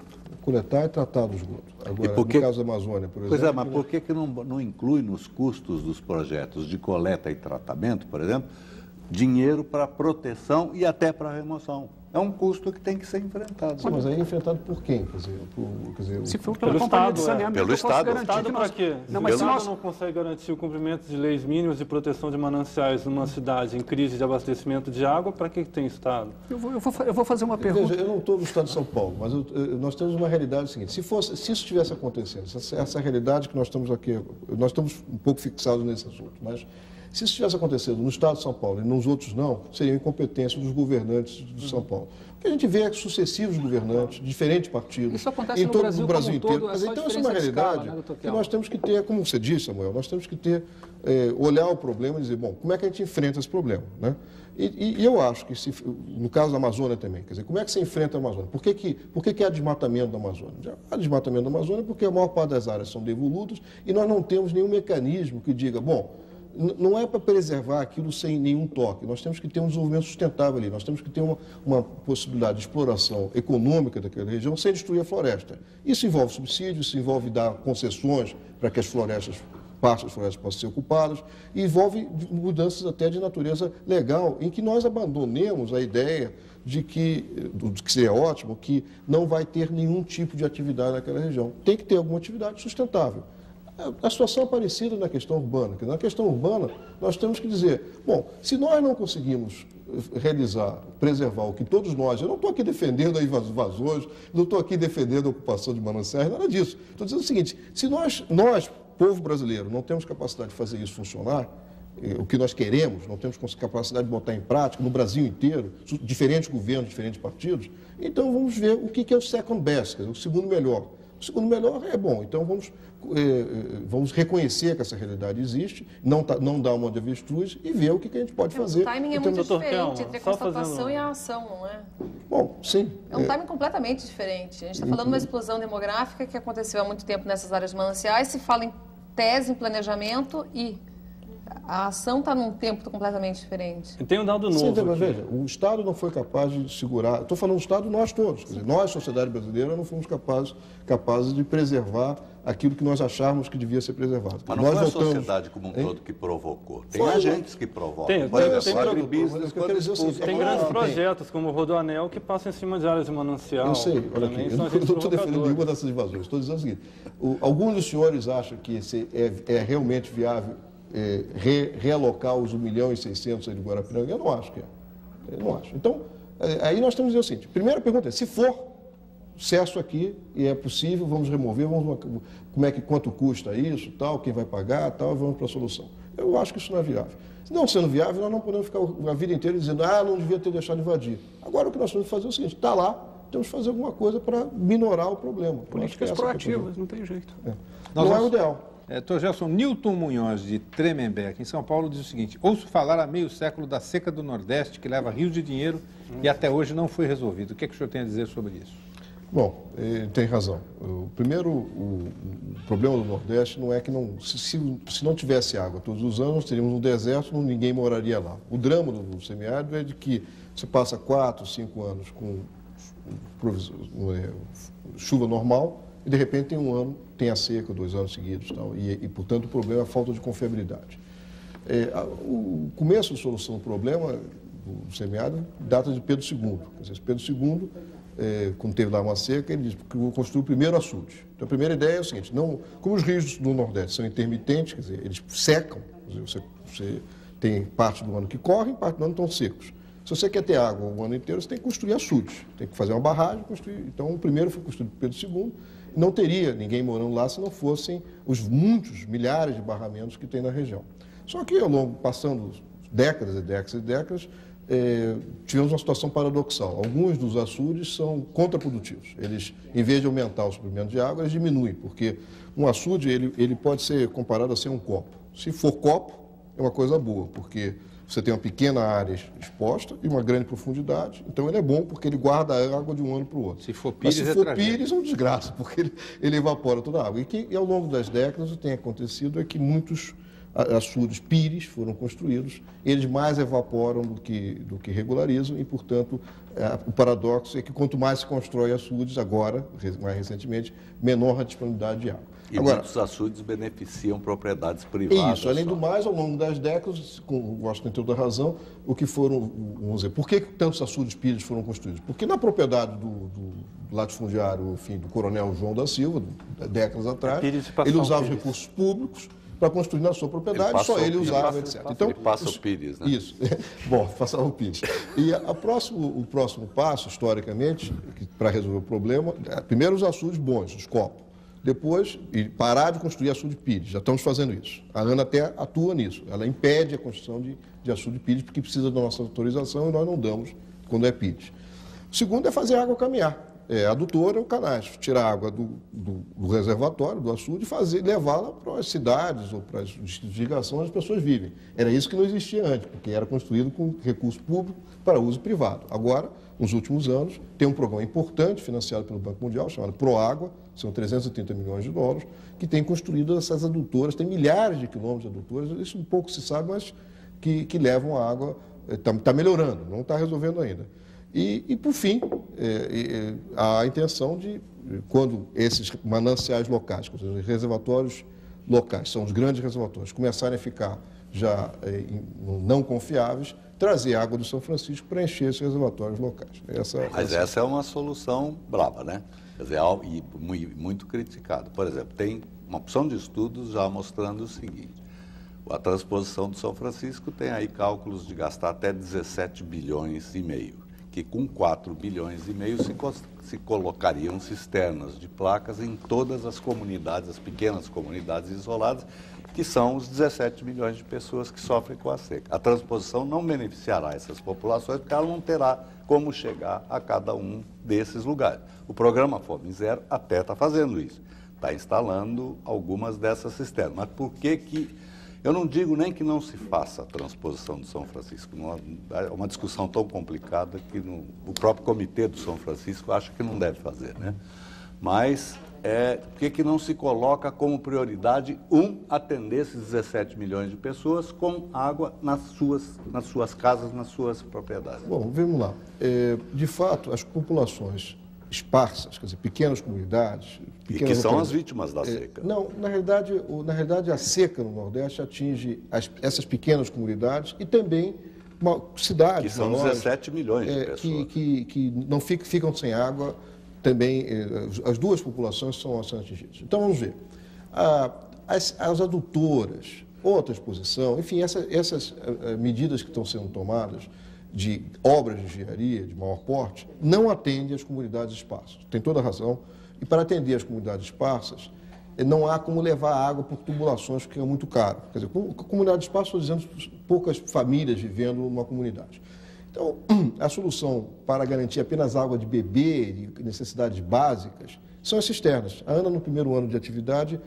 Coletar e tratar do esgoto. Agora, no caso da Amazônia, por exemplo... Pois é, mas por que não inclui nos custos dos projetos de coleta e tratamento, por exemplo, dinheiro para proteção e até para remoção? É um custo que tem que ser enfrentado. Sim, mas aí é enfrentado por quem? Quer dizer, se for pela companhia de saneamento, pelo Estado. Estado para quê? Não, mas o Estado não consegue garantir o cumprimento de leis mínimas de proteção de mananciais numa cidade em crise de abastecimento de água, para que tem Estado? Eu vou fazer uma pergunta. Veja, eu não estou no Estado de São Paulo, mas nós temos uma realidade seguinte. Se isso estivesse acontecendo, essa realidade que nós estamos aqui, nós estamos um pouco fixados nesse assunto, mas se isso tivesse acontecido no Estado de São Paulo e nos outros não, seria incompetência dos governantes de São Paulo. O que a gente vê é que sucessivos governantes, diferentes partidos, isso acontece em todo no Brasil inteiro. Todo, então, essa é uma realidade que nós temos que ter, como você disse, Samuel, nós temos que ter, olhar o problema e dizer, bom, como é que a gente enfrenta esse problema? Né? E eu acho que, no caso da Amazônia também, quer dizer, como é que se enfrenta a Amazônia? Por que há desmatamento da Amazônia? Há desmatamento da Amazônia porque a maior parte das áreas são devolutas e nós não temos nenhum mecanismo que diga, bom, não é para preservar aquilo sem nenhum toque. Nós temos que ter um desenvolvimento sustentável ali. Nós temos que ter uma possibilidade de exploração econômica daquela região sem destruir a floresta. Isso envolve subsídios, isso envolve dar concessões para que as florestas partes florestais possam ser ocupadas, e envolve mudanças até de natureza legal, em que nós abandonemos a ideia de que seria ótimo, que não vai ter nenhum tipo de atividade naquela região. Tem que ter alguma atividade sustentável. A situação é parecida na questão urbana. Na questão urbana, nós temos que dizer, bom, se nós não conseguimos preservar o que todos nós, eu não estou aqui defendendo aí invasores, não estou aqui defendendo a ocupação de mananciais, nada disso. Estou dizendo o seguinte, se nós, povo brasileiro, não temos capacidade de fazer isso funcionar, o que nós queremos, não temos capacidade de botar em prática no Brasil inteiro, diferentes governos, diferentes partidos, então vamos ver o que é o second best, o segundo melhor. O segundo melhor é bom, então vamos reconhecer que essa realidade existe, não dar uma de avestruz e ver o que a gente pode fazer. O timing é muito diferente entre a constatação e a ação, não é? Bom, sim. É um timing completamente diferente. A gente está falando de uma explosão demográfica que aconteceu há muito tempo nessas áreas mananciais, se fala em tese, em planejamento e a ação está num tempo completamente diferente. E tem um dado novo. Sim, mas veja, o Estado não foi capaz de segurar. Estou falando do Estado, nós todos. Quer dizer, nós, sociedade brasileira, não fomos capazes de preservar aquilo que nós achávamos que devia ser preservado. Mas não foi a sociedade como um todo que provocou. Tem agentes que provocam. Tem Tem grandes projetos, como o Rodoanel, que passam em cima de áreas de manancial. Eu sei, olha aqui, eu não estou defendendo nenhuma dessas invasões. Estou dizendo o seguinte, alguns dos senhores acham que é realmente viável realocar os 1.600.000 de Guarapiranga? Eu não acho que é. Eu não acho. Então, aí nós temos que dizer o seguinte, primeira pergunta é, se for sucesso aqui e é possível, vamos remover, quanto custa isso, tal, quem vai pagar, tal, vamos para a solução. Eu acho que isso não é viável. Não sendo viável, nós não podemos ficar a vida inteira dizendo, não devia ter deixado invadir. Agora o que nós temos que fazer é o seguinte, está lá, temos que fazer alguma coisa para minorar o problema. Políticas proativas, não tem jeito. Não é o ideal. Dr. Gelson, Newton Munhoz, de Tremembé, aqui em São Paulo, diz o seguinte, ouço falar há meio século da seca do Nordeste, que leva rios de dinheiro e até hoje não foi resolvido. O que é que o senhor tem a dizer sobre isso? Bom, tem razão. Primeiro, o problema do Nordeste não é que se não tivesse água todos os anos, teríamos um deserto, ninguém moraria lá. O drama do semiárido é de que você passa 4, 5 anos com chuva normal e, de repente, tem um ano, tem a seca, 2 anos seguidos. Tal, e, portanto, o problema é a falta de confiabilidade. O começo da solução do problema do semiárido data de Pedro II. Quer dizer, Pedro II, quando teve lá uma seca, ele disse que vou construir o primeiro açude. Então, a primeira ideia é o seguinte, como os rios do Nordeste são intermitentes, quer dizer, eles secam, quer dizer, você tem parte do ano que correm, parte do ano estão secos. Se você quer ter água o ano inteiro, você tem que construir açudes, tem que fazer uma barragem, construir. Então, o primeiro foi construído por Pedro II, não teria ninguém morando lá se não fossem os muitos, milhares de barramentos que tem na região. Só que, ao longo, passando décadas e décadas e décadas, tivemos uma situação paradoxal. Alguns dos açudes são contraprodutivos. Eles, em vez de aumentar o suprimento de água, eles diminuem, porque um açude ele pode ser comparado a ser um copo. Se for copo, é uma coisa boa, porque você tem uma pequena área exposta e uma grande profundidade, então ele é bom porque ele guarda a água de um ano para o outro. Se for pires, mas se for pires, é uma desgraça, porque ele evapora toda a água. E ao longo das décadas, o que tem acontecido é que muitos açudes pires foram construídos, eles mais evaporam do que regularizam e, portanto, o paradoxo é que quanto mais se constrói açudes, agora, mais recentemente, menor a disponibilidade de água. E muitos açudes beneficiam propriedades privadas. Isso, além do mais, ao longo das décadas, com o Washington tem toda a razão, o que foram, vamos dizer, por que tantos açudes pires foram construídos? Porque na propriedade do latifundiário, enfim, do coronel João da Silva, décadas atrás, ele usava os recursos públicos para construir na sua propriedade, só ele usava, etc. Então, ele passa o Pires, né? Isso. Bom, passava o Pires. E o próximo passo, historicamente, para resolver o problema, primeiro os açudes bons, os copos. Depois, parar de construir açude Pires. Já estamos fazendo isso. A ANA até atua nisso. Ela impede a construção de açude Pires porque precisa da nossa autorização e nós não damos quando é Pires. O segundo é fazer a água caminhar. Adutora ou canais, tirar a água do reservatório, do açude, e levá-la para as cidades ou para os distritos de irrigação onde as pessoas vivem. Era isso que não existia antes, porque era construído com recurso público para uso privado. Agora, nos últimos anos, tem um programa importante financiado pelo Banco Mundial, chamado ProÁgua, são 330 milhões de dólares, que tem construído essas adutoras, tem milhares de quilômetros de adutoras, isso um pouco se sabe, mas que levam a água, está melhorando, não está resolvendo ainda. E, por fim, há a intenção de, quando esses mananciais locais, reservatórios locais, são os grandes reservatórios, começarem a ficar já não confiáveis, trazer água do São Francisco para encher esses reservatórios locais. Mas essa é uma solução brava, né? Quer dizer, e muito criticado. Por exemplo, tem uma opção de estudos já mostrando o seguinte: a transposição do São Francisco tem aí cálculos de gastar até 17 bilhões e meio, que com 4 bilhões e meio se colocariam cisternas de placas em todas as comunidades, as pequenas comunidades isoladas, que são os 17 milhões de pessoas que sofrem com a seca. A transposição não beneficiará essas populações, porque ela não terá como chegar a cada um desses lugares. O programa Fome Zero até está fazendo isso, está instalando algumas dessas cisternas. Mas por que eu não digo nem que não se faça a transposição do São Francisco? É uma discussão tão complicada que o próprio comitê do São Francisco acha que não deve fazer, né? Mas por que não se coloca como prioridade, atender esses 17 milhões de pessoas com água nas suas casas, nas suas propriedades? Bom, vamos lá. De fato, as populações esparsas, quer dizer, pequenas comunidades... E que são as vítimas da seca. Não, na realidade, a seca no Nordeste atinge essas pequenas comunidades e também cidades... Que são 17 milhões de pessoas. Que não ficam sem água. Também, as duas populações são atingidas. Então, vamos ver. As adutoras, outra exposição, enfim, essas medidas que estão sendo tomadas de obras de engenharia de maior porte não atendem às comunidades esparsas. Tem toda a razão. E para atender as comunidades esparsas, não há como levar água por tubulações, porque é muito caro. Quer dizer, comunidade esparsa, estou dizendo, poucas famílias vivendo numa comunidade. Então, a solução para garantir apenas água de beber e necessidades básicas são as cisternas. A Ana, no primeiro ano de atividade,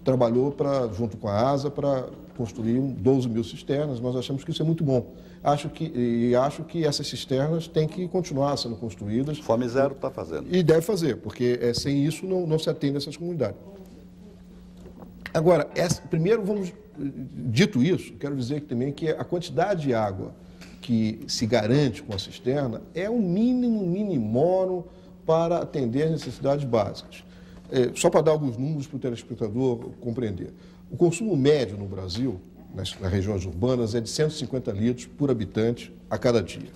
trabalhou junto com a ASA para construir 12 mil cisternas. Nós achamos que isso é muito bom. Acho que essas cisternas têm que continuar sendo construídas. Fome Zero está fazendo. E deve fazer, porque sem isso não se atende a essas comunidades. Agora, primeiro, dito isso, quero dizer também que a quantidade de água que se garante com a cisterna é o mínimo minimorum para atender as necessidades básicas. Só para dar alguns números para o telespectador compreender. O consumo médio no Brasil, nas regiões urbanas, é de 150 litros por habitante a cada dia.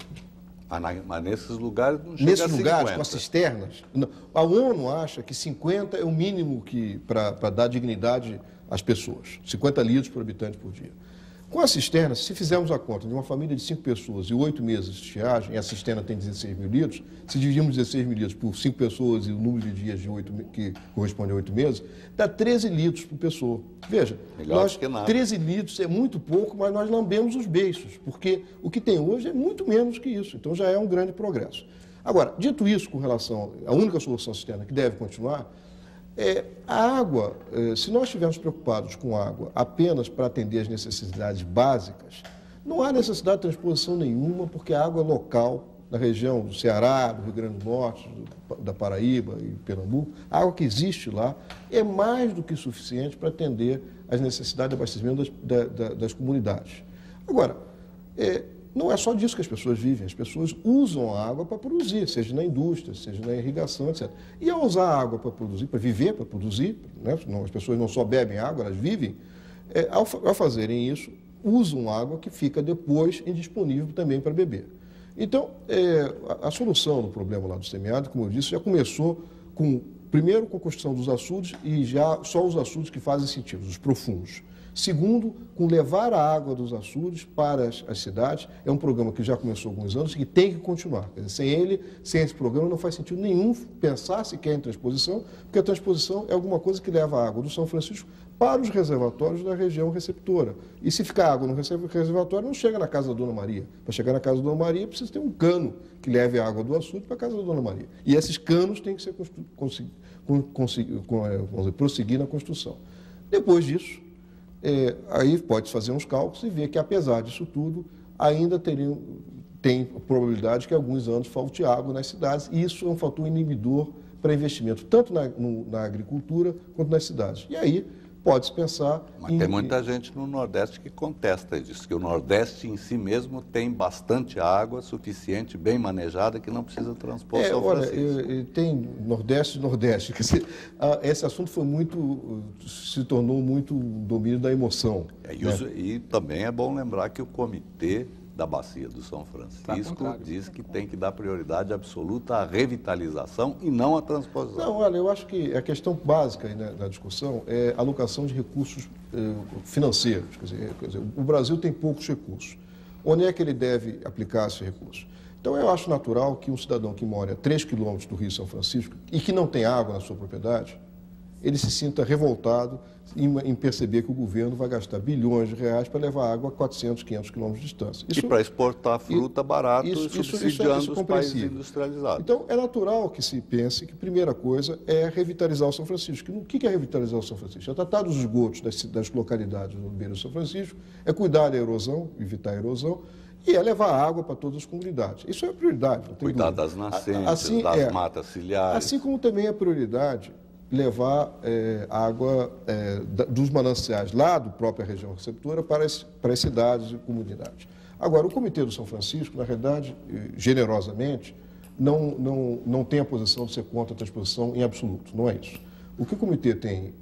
Mas nesses lugares não chega a 50. Nesses lugares, com as cisternas, não. A ONU acha que 50 é o mínimo para dar dignidade às pessoas. 50 litros por habitante por dia. Com a cisterna, se fizermos a conta de uma família de 5 pessoas e 8 meses de estiagem, e a cisterna tem 16 mil litros, se dividirmos 16 mil litros por 5 pessoas e o número de dias que corresponde a 8 meses, dá 13 litros por pessoa. Veja, 13 litros é muito pouco, mas nós lambemos os beiços, porque o que tem hoje é muito menos que isso, então já é um grande progresso. Agora, dito isso com relação à única solução cisterna que deve continuar, a água, se nós estivermos preocupados com água apenas para atender as necessidades básicas, não há necessidade de transposição nenhuma, porque a água local, na região do Ceará, do Rio Grande do Norte, da Paraíba e Pernambuco, a água que existe lá é mais do que suficiente para atender às necessidades de abastecimento das comunidades. Agora, não é só disso que as pessoas vivem, as pessoas usam a água para produzir, seja na indústria, seja na irrigação, etc. E ao usar a água para produzir, para viver, para produzir, né? As pessoas não só bebem água, elas vivem, ao fazerem isso, usam água que fica depois indisponível também para beber. Então, a solução do problema lá do semiárido, como eu disse, já começou primeiro com a construção dos açudes, e já só os açudes que fazem sentido, os profundos. Segundo, com levar a água dos açudes para as cidades. É um programa que já começou há alguns anos e que tem que continuar. Quer dizer, sem esse programa, não faz sentido nenhum pensar sequer em transposição, porque a transposição é alguma coisa que leva a água do São Francisco para os reservatórios da região receptora. E se ficar água no reservatório, não chega na casa da Dona Maria. Para chegar na casa da Dona Maria, precisa ter um cano que leve a água do açude para a casa da Dona Maria. E esses canos têm que ser prosseguir na construção. Depois disso, aí pode fazer uns cálculos e ver que, apesar disso tudo, ainda tem probabilidade que alguns anos falte água nas cidades, e isso é um fator inibidor para investimento, tanto na agricultura quanto nas cidades. E aí pode-se pensar... Mas tem muita gente no Nordeste que contesta e diz que o Nordeste em si mesmo tem bastante água suficiente, bem manejada, que não precisa transpor São Francisco. Tem Nordeste e Nordeste. Quer dizer, esse assunto se tornou muito domínio da emoção. E também é bom lembrar que o Comitê da Bacia do São Francisco diz que tem que dar prioridade absoluta à revitalização e não à transposição. Não, olha, eu acho que a questão básica aí na discussão é a alocação de recursos financeiros. Quer dizer, o Brasil tem poucos recursos. Onde é que ele deve aplicar esses recursos? Então, eu acho natural que um cidadão que mora a 3 quilômetros do Rio São Francisco e que não tem água na sua propriedade, ele se sinta revoltado em perceber que o governo vai gastar bilhões de reais para levar água a 400, 500 quilômetros de distância. E para exportar fruta barata, subsidiando os países industrializados. Então, é natural que se pense que a primeira coisa é revitalizar o São Francisco. O que é revitalizar o São Francisco? É tratar dos esgotos das localidades no beiro do São Francisco, é cuidar da erosão, evitar a erosão, e é levar água para todas as comunidades. Isso é a prioridade. Não tem cuidar dúvida. Das nascentes, das matas ciliares. Assim como também é prioridade levar água dos mananciais lá da própria região receptora para as cidades e comunidades. Agora, o Comitê do São Francisco, na realidade, generosamente, não tem a posição de ser contra a transposição em absoluto, não é isso. O que o Comitê tem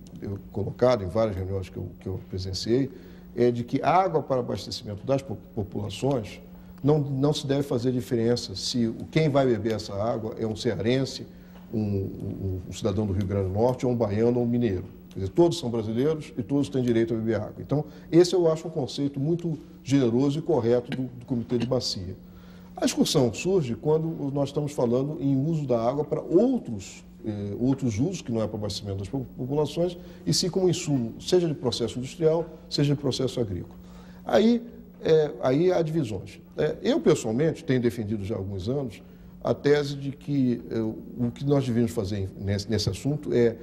colocado em várias reuniões que eu presenciei é de que a água para abastecimento das populações não se deve fazer diferença se quem vai beber essa água é um cearense, um cidadão do Rio Grande do Norte, ou um baiano ou um mineiro. Quer dizer, todos são brasileiros e todos têm direito a beber água. Então, esse eu acho um conceito muito generoso e correto do Comitê de Bacia. A discussão surge quando nós estamos falando em uso da água para outros usos, que não é para abastecimento das populações, e sim como insumo, seja de processo industrial, seja de processo agrícola. Aí há divisões. Eu, pessoalmente, tenho defendido já há alguns anos a tese de que o que nós devemos fazer nesse assunto é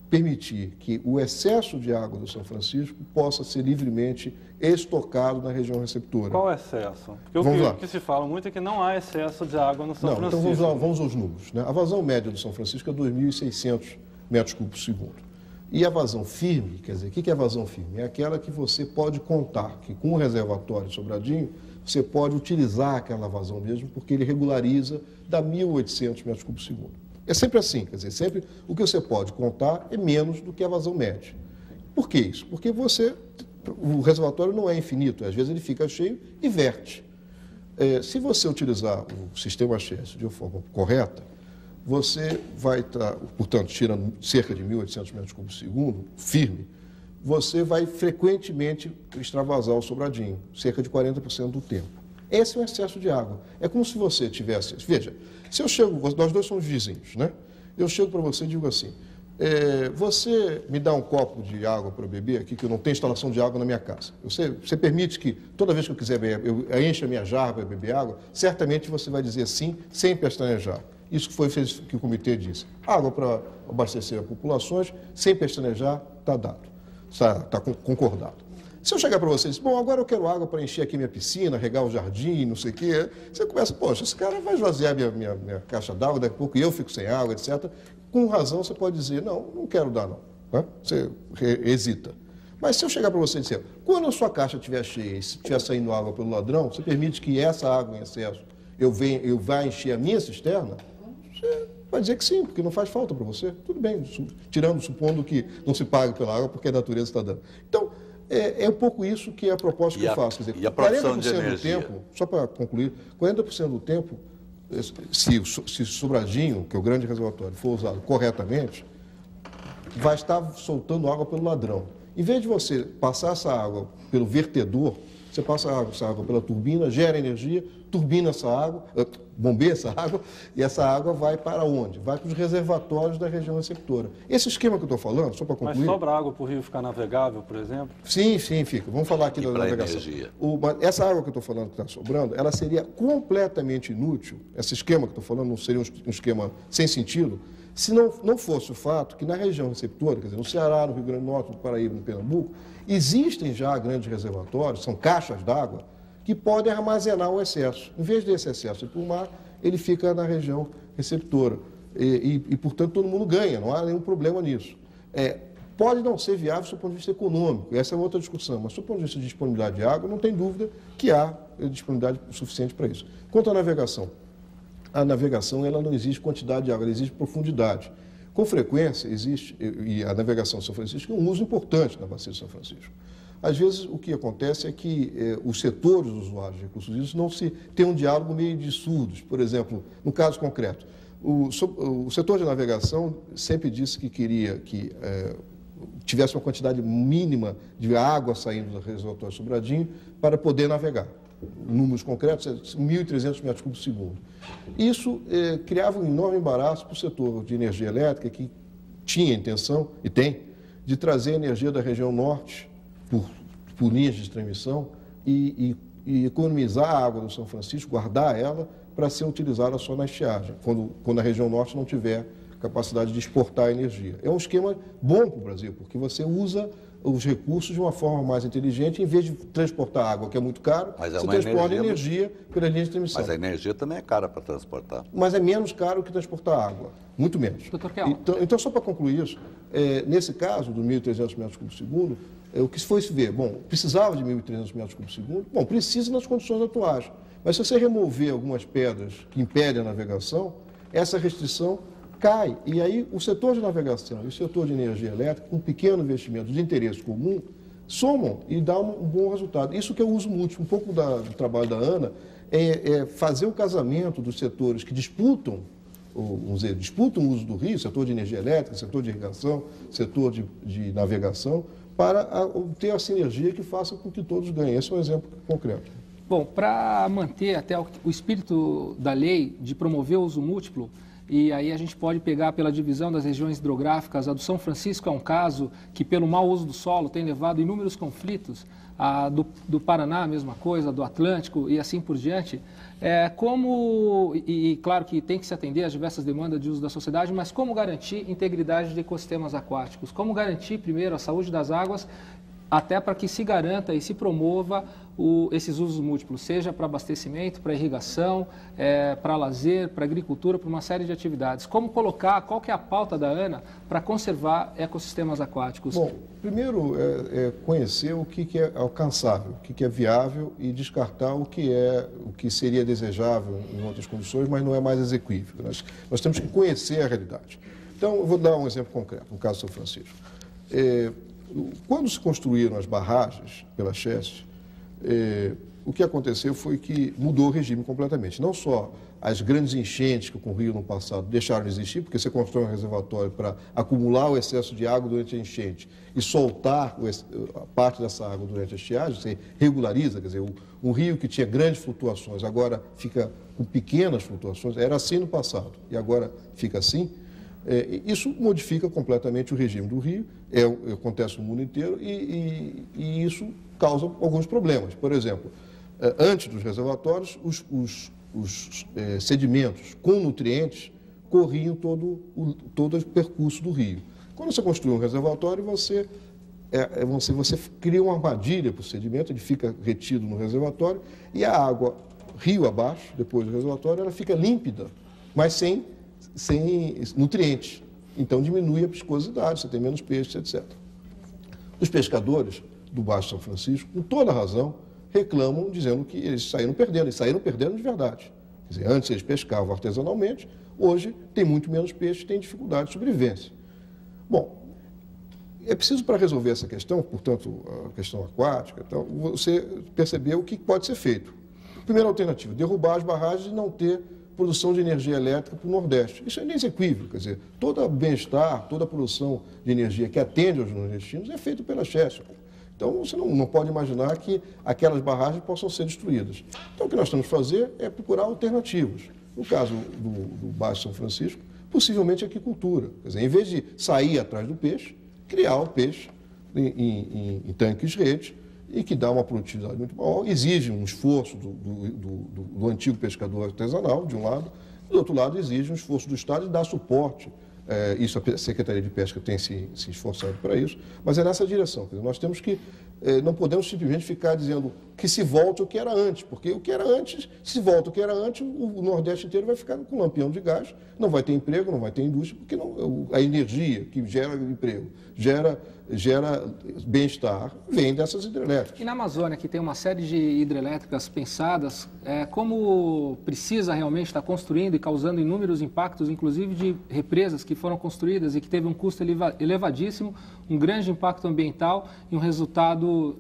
permitir que o excesso de água do São Francisco possa ser livremente estocado na região receptora. Qual excesso? Porque o que se fala muito é que não há excesso de água no São Francisco. Então vamos aos números, né? A vazão média do São Francisco é 2.600 metros cúbicos por segundo. E a vazão firme, quer dizer, o que é a vazão firme? É aquela que você pode contar, que com o reservatório Sobradinho, você pode utilizar aquela vazão mesmo, porque ele regulariza, dá 1.800 metros cúbicos por segundo. É sempre assim, quer dizer, sempre o que você pode contar é menos do que a vazão média. Por que isso? Porque o reservatório não é infinito, às vezes ele fica cheio e verte. Se você utilizar o sistema Chess de uma forma correta, você vai estar, portanto, tirando cerca de 1.800 metros cúbicos por segundo, firme, você vai frequentemente extravasar o Sobradinho, cerca de 40% do tempo. Esse é o excesso de água. É como se você tivesse... Veja, se eu chego... Nós dois somos vizinhos, né? Eu chego para você e digo assim, você me dá um copo de água para beber aqui, que eu não tenho instalação de água na minha casa. Você permite que, toda vez que eu quiser beber, eu encha a minha jarra para beber água? Certamente você vai dizer sim, sem pestanejar. Isso foi o que o comitê disse. Água para abastecer as populações, sem pestanejar, está dado. Está concordado. Se eu chegar para você e dizer, bom, agora eu quero água para encher aqui minha piscina, regar o jardim, não sei o quê, você começa, poxa, esse cara vai esvaziar minha caixa d'água, daqui a pouco eu fico sem água, etc. Com razão você pode dizer, não quero dar não. Né? Você hesita. Mas se eu chegar para você e dizer, quando a sua caixa estiver cheia e se estiver saindo água pelo ladrão, você permite que essa água em excesso eu vá encher a minha cisterna? Você vai dizer que sim, porque não faz falta para você. Tudo bem, supondo que não se pague pela água porque a natureza está dando. Então, é um pouco isso que é a proposta que eu faço. Quer dizer, e a produção de energia? Do tempo, só para concluir, 40% do tempo, se Sobradinho, que é o grande reservatório, for usado corretamente, vai estar soltando água pelo ladrão. Em vez de você passar essa água pelo vertedor, você passa essa água pela turbina, gera energia, turbina essa água, bombeia essa água, e essa água vai para onde? Vai para os reservatórios da região receptora. Esse esquema que eu estou falando, só para concluir... Mas sobra água para o rio ficar navegável, por exemplo? Sim, fica. Vamos falar aqui da navegação. Essa água que eu estou falando que está sobrando, ela seria completamente inútil, esse esquema que eu estou falando não seria um esquema sem sentido, se não fosse o fato que na região receptora, quer dizer, no Ceará, no Rio Grande do Norte, no Paraíba, no Pernambuco, existem já grandes reservatórios, são caixas d'água, que podem armazenar o excesso. Em vez desse excesso ir para o mar, ele fica na região receptora. E, portanto, todo mundo ganha, não há nenhum problema nisso. pode não ser viável do ponto de vista econômico, essa é outra discussão, mas do ponto de vista de disponibilidade de água, não tem dúvida que há disponibilidade suficiente para isso. Quanto à navegação, ela não exige quantidade de água, ela exige profundidade. Com frequência existe, e a navegação de São Francisco é um uso importante na bacia de São Francisco. Às vezes o que acontece é que os setores dos usuários de recursos hídricos não se tem um diálogo meio de surdos. Por exemplo, no caso concreto, o setor de navegação sempre disse que queria que tivesse uma quantidade mínima de água saindo do reservatório Sobradinho para poder navegar. Números concretos, 1.300 metros cúbicos por segundo. Isso criava um enorme embaraço para o setor de energia elétrica, que tinha a intenção, e tem, de trazer energia da região norte por linhas de transmissão e economizar a água do São Francisco, guardar ela para ser utilizada só na estiagem, quando a região norte não tiver capacidade de exportar energia. É um esquema bom para o Brasil, porque você usa os recursos de uma forma mais inteligente, em vez de transportar água, que é muito caro, você transporta energia pela linha de transmissão. Mas a energia também é cara para transportar. Mas é menos caro que transportar água, muito menos. Então, só para concluir isso, nesse caso do 1.300 metros cúbicos por segundo, o que foi se ver? Bom, precisava de 1.300 metros cúbicos por segundo? Bom, precisa nas condições atuais. Mas se você remover algumas pedras que impedem a navegação, essa restrição cai. E aí o setor de navegação e o setor de energia elétrica, com um pequeno investimento de interesse comum, somam e dá um bom resultado. Isso que é o uso múltiplo. Um pouco do trabalho da Ana é fazer o casamento dos setores que disputam o uso do rio, setor de energia elétrica, setor de irrigação, setor de navegação, para ter a sinergia que faça com que todos ganhem. Esse é um exemplo concreto. Bom, para manter até o espírito da lei de promover o uso múltiplo, e aí a gente pode pegar pela divisão das regiões hidrográficas, a do São Francisco é um caso que, pelo mau uso do solo, tem levado inúmeros conflitos, a do Paraná, a mesma coisa, do Atlântico e assim por diante. Claro que tem que se atender às diversas demandas de uso da sociedade, mas como garantir integridade de ecossistemas aquáticos? Como garantir, primeiro, a saúde das águas, até para que se garanta e se promova esses usos múltiplos, seja para abastecimento, para irrigação, para lazer, para agricultura, para uma série de atividades. Como colocar, qual que é a pauta da ANA para conservar ecossistemas aquáticos? Bom, primeiro é conhecer o que é alcançável, o que é viável e descartar o que seria desejável em outras condições, mas não é mais execuível. Nós temos que conhecer a realidade. Então, eu vou dar um exemplo concreto, no caso de São Francisco. Quando se construíram as barragens pela Cheste, o que aconteceu foi que mudou o regime completamente. Não só as grandes enchentes que ocorriam no passado deixaram de existir, porque você constrói um reservatório para acumular o excesso de água durante a enchente e soltar a parte dessa água durante a estiagem, você regulariza, quer dizer, um rio que tinha grandes flutuações agora fica com pequenas flutuações, era assim no passado e agora fica assim. Isso modifica completamente o regime do rio, acontece no mundo inteiro e isso causa alguns problemas. Por exemplo, antes dos reservatórios, os sedimentos com nutrientes corriam todo o percurso do rio. Quando você construi um reservatório, você cria uma armadilha para o sedimento, ele fica retido no reservatório e a água, rio abaixo, depois do reservatório, ela fica límpida, mas sem nutrientes. Então diminui a viscosidade, você tem menos peixes, etc. Os pescadores do Baixo São Francisco, com toda razão, reclamam dizendo que eles saíram perdendo de verdade. Quer dizer, antes eles pescavam artesanalmente, hoje tem muito menos peixe, tem dificuldade de sobrevivência. Bom, é preciso para resolver essa questão, portanto, a questão aquática, então, você perceber o que pode ser feito. Primeira alternativa, derrubar as barragens e não ter produção de energia elétrica para o Nordeste. Isso é inexequível, quer dizer, todo o bem-estar, toda a produção de energia que atende aos nordestinos é feita pela Cheste. Então, você não pode imaginar que aquelas barragens possam ser destruídas. Então, o que nós temos que fazer é procurar alternativas. No caso do Baixo São Francisco, possivelmente aquicultura. Quer dizer, em vez de sair atrás do peixe, criar o peixe em tanques-rede, e que dá uma produtividade muito maior, exige um esforço do antigo pescador artesanal, de um lado, e do outro lado exige um esforço do Estado de dar suporte. Isso a Secretaria de Pesca tem se esforçado para isso, mas é nessa direção. Quer dizer, nós temos que não podemos simplesmente ficar dizendo que se volte o que era antes, porque o que era antes, se volta o que era antes, o Nordeste inteiro vai ficar com lampião de gás, não vai ter emprego, não vai ter indústria, porque a energia que gera emprego, gera bem-estar, vem dessas hidrelétricas. E na Amazônia, que tem uma série de hidrelétricas pensadas, como precisa realmente estar construindo e causando inúmeros impactos, inclusive de represas que foram construídas e que teve um custo elevadíssimo, um grande impacto ambiental e um resultado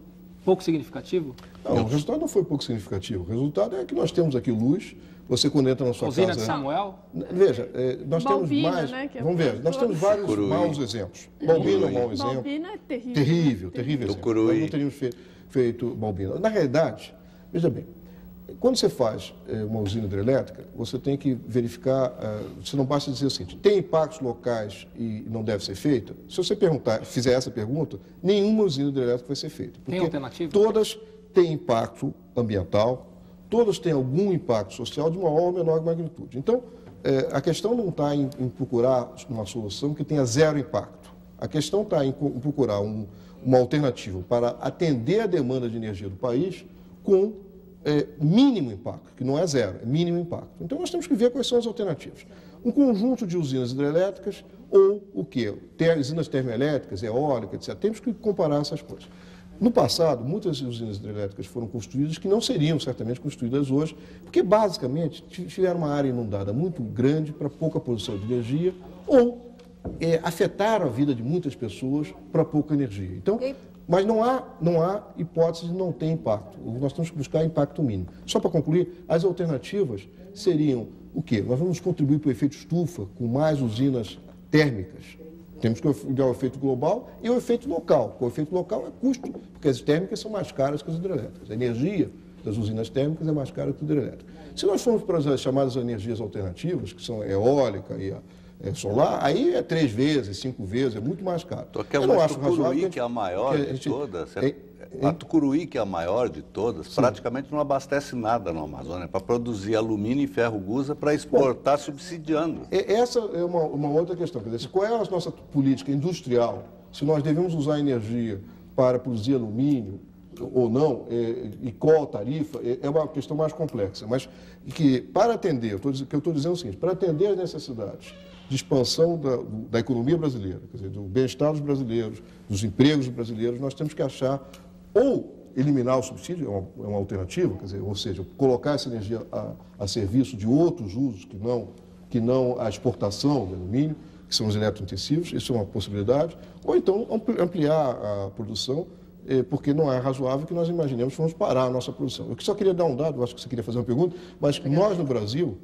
pouco significativo? Não, o resultado não foi pouco significativo. O resultado é que nós temos aqui luz. Você, quando entra na sua Usina casa... de Samuel? Veja, nós Balbina, temos mais... Né, vamos ver, nós temos vários maus exemplos. Balbina é um mau exemplo. Balbina é terrível. Terrível exemplo. Nós não teríamos feito Balbina. Na realidade, veja bem, quando você faz uma usina hidrelétrica, você tem que verificar, você não basta dizer o seguinte, tem impactos locais e não deve ser feita? Se você fizer essa pergunta, nenhuma usina hidrelétrica vai ser feita. Porque tem alternativa? Todas têm impacto ambiental, todas têm algum impacto social de maior ou menor magnitude. Então, a questão não está em procurar uma solução que tenha zero impacto. A questão está em procurar uma alternativa para atender a demanda de energia do país com mínimo impacto, que não é zero, é mínimo impacto. Então, nós temos que ver quais são as alternativas. Um conjunto de usinas hidrelétricas ou o quê? Usinas termoelétricas, eólicas, etc. Temos que comparar essas coisas. No passado, muitas usinas hidrelétricas foram construídas que não seriam certamente construídas hoje, porque basicamente tiveram uma área inundada muito grande para pouca produção de energia ou afetaram a vida de muitas pessoas para pouca energia. Então, mas não há hipótese de não ter impacto. Nós temos que buscar impacto mínimo. Só para concluir, as alternativas seriam o quê? Nós vamos contribuir para o efeito estufa com mais usinas térmicas. Temos que olhar o efeito global e o efeito local. O efeito local é custo, porque as térmicas são mais caras que as hidrelétricas. A energia das usinas térmicas é mais cara que a hidrelétrica. Se nós formos para as chamadas energias alternativas, que são a eólica e a solar, aí é 3 vezes, 5 vezes, é muito mais caro. Eu não acho razoável. Que é a maior de todas. A Tucuruí, que é a maior de todas, praticamente não abastece nada na Amazônia para produzir alumínio e ferro-gusa para exportar subsidiando. Essa é uma outra questão. Quer dizer, qual é a nossa política industrial? Se nós devemos usar energia para produzir alumínio ou não, e qual a tarifa, é uma questão mais complexa. Mas que para atender, eu estou dizendo o seguinte, para atender as necessidades de expansão da economia brasileira, quer dizer, do bem-estar dos brasileiros, dos empregos dos brasileiros, nós temos que achar ou eliminar o subsídio, é uma alternativa, quer dizer, ou seja, colocar essa energia a serviço de outros usos que não a exportação de alumínio, que são os eletrointensivos, isso é uma possibilidade, ou então ampliar a produção, porque não é razoável que nós imaginemos que vamos parar a nossa produção. Eu só queria dar um dado, acho que você queria fazer uma pergunta, mas nós no Brasil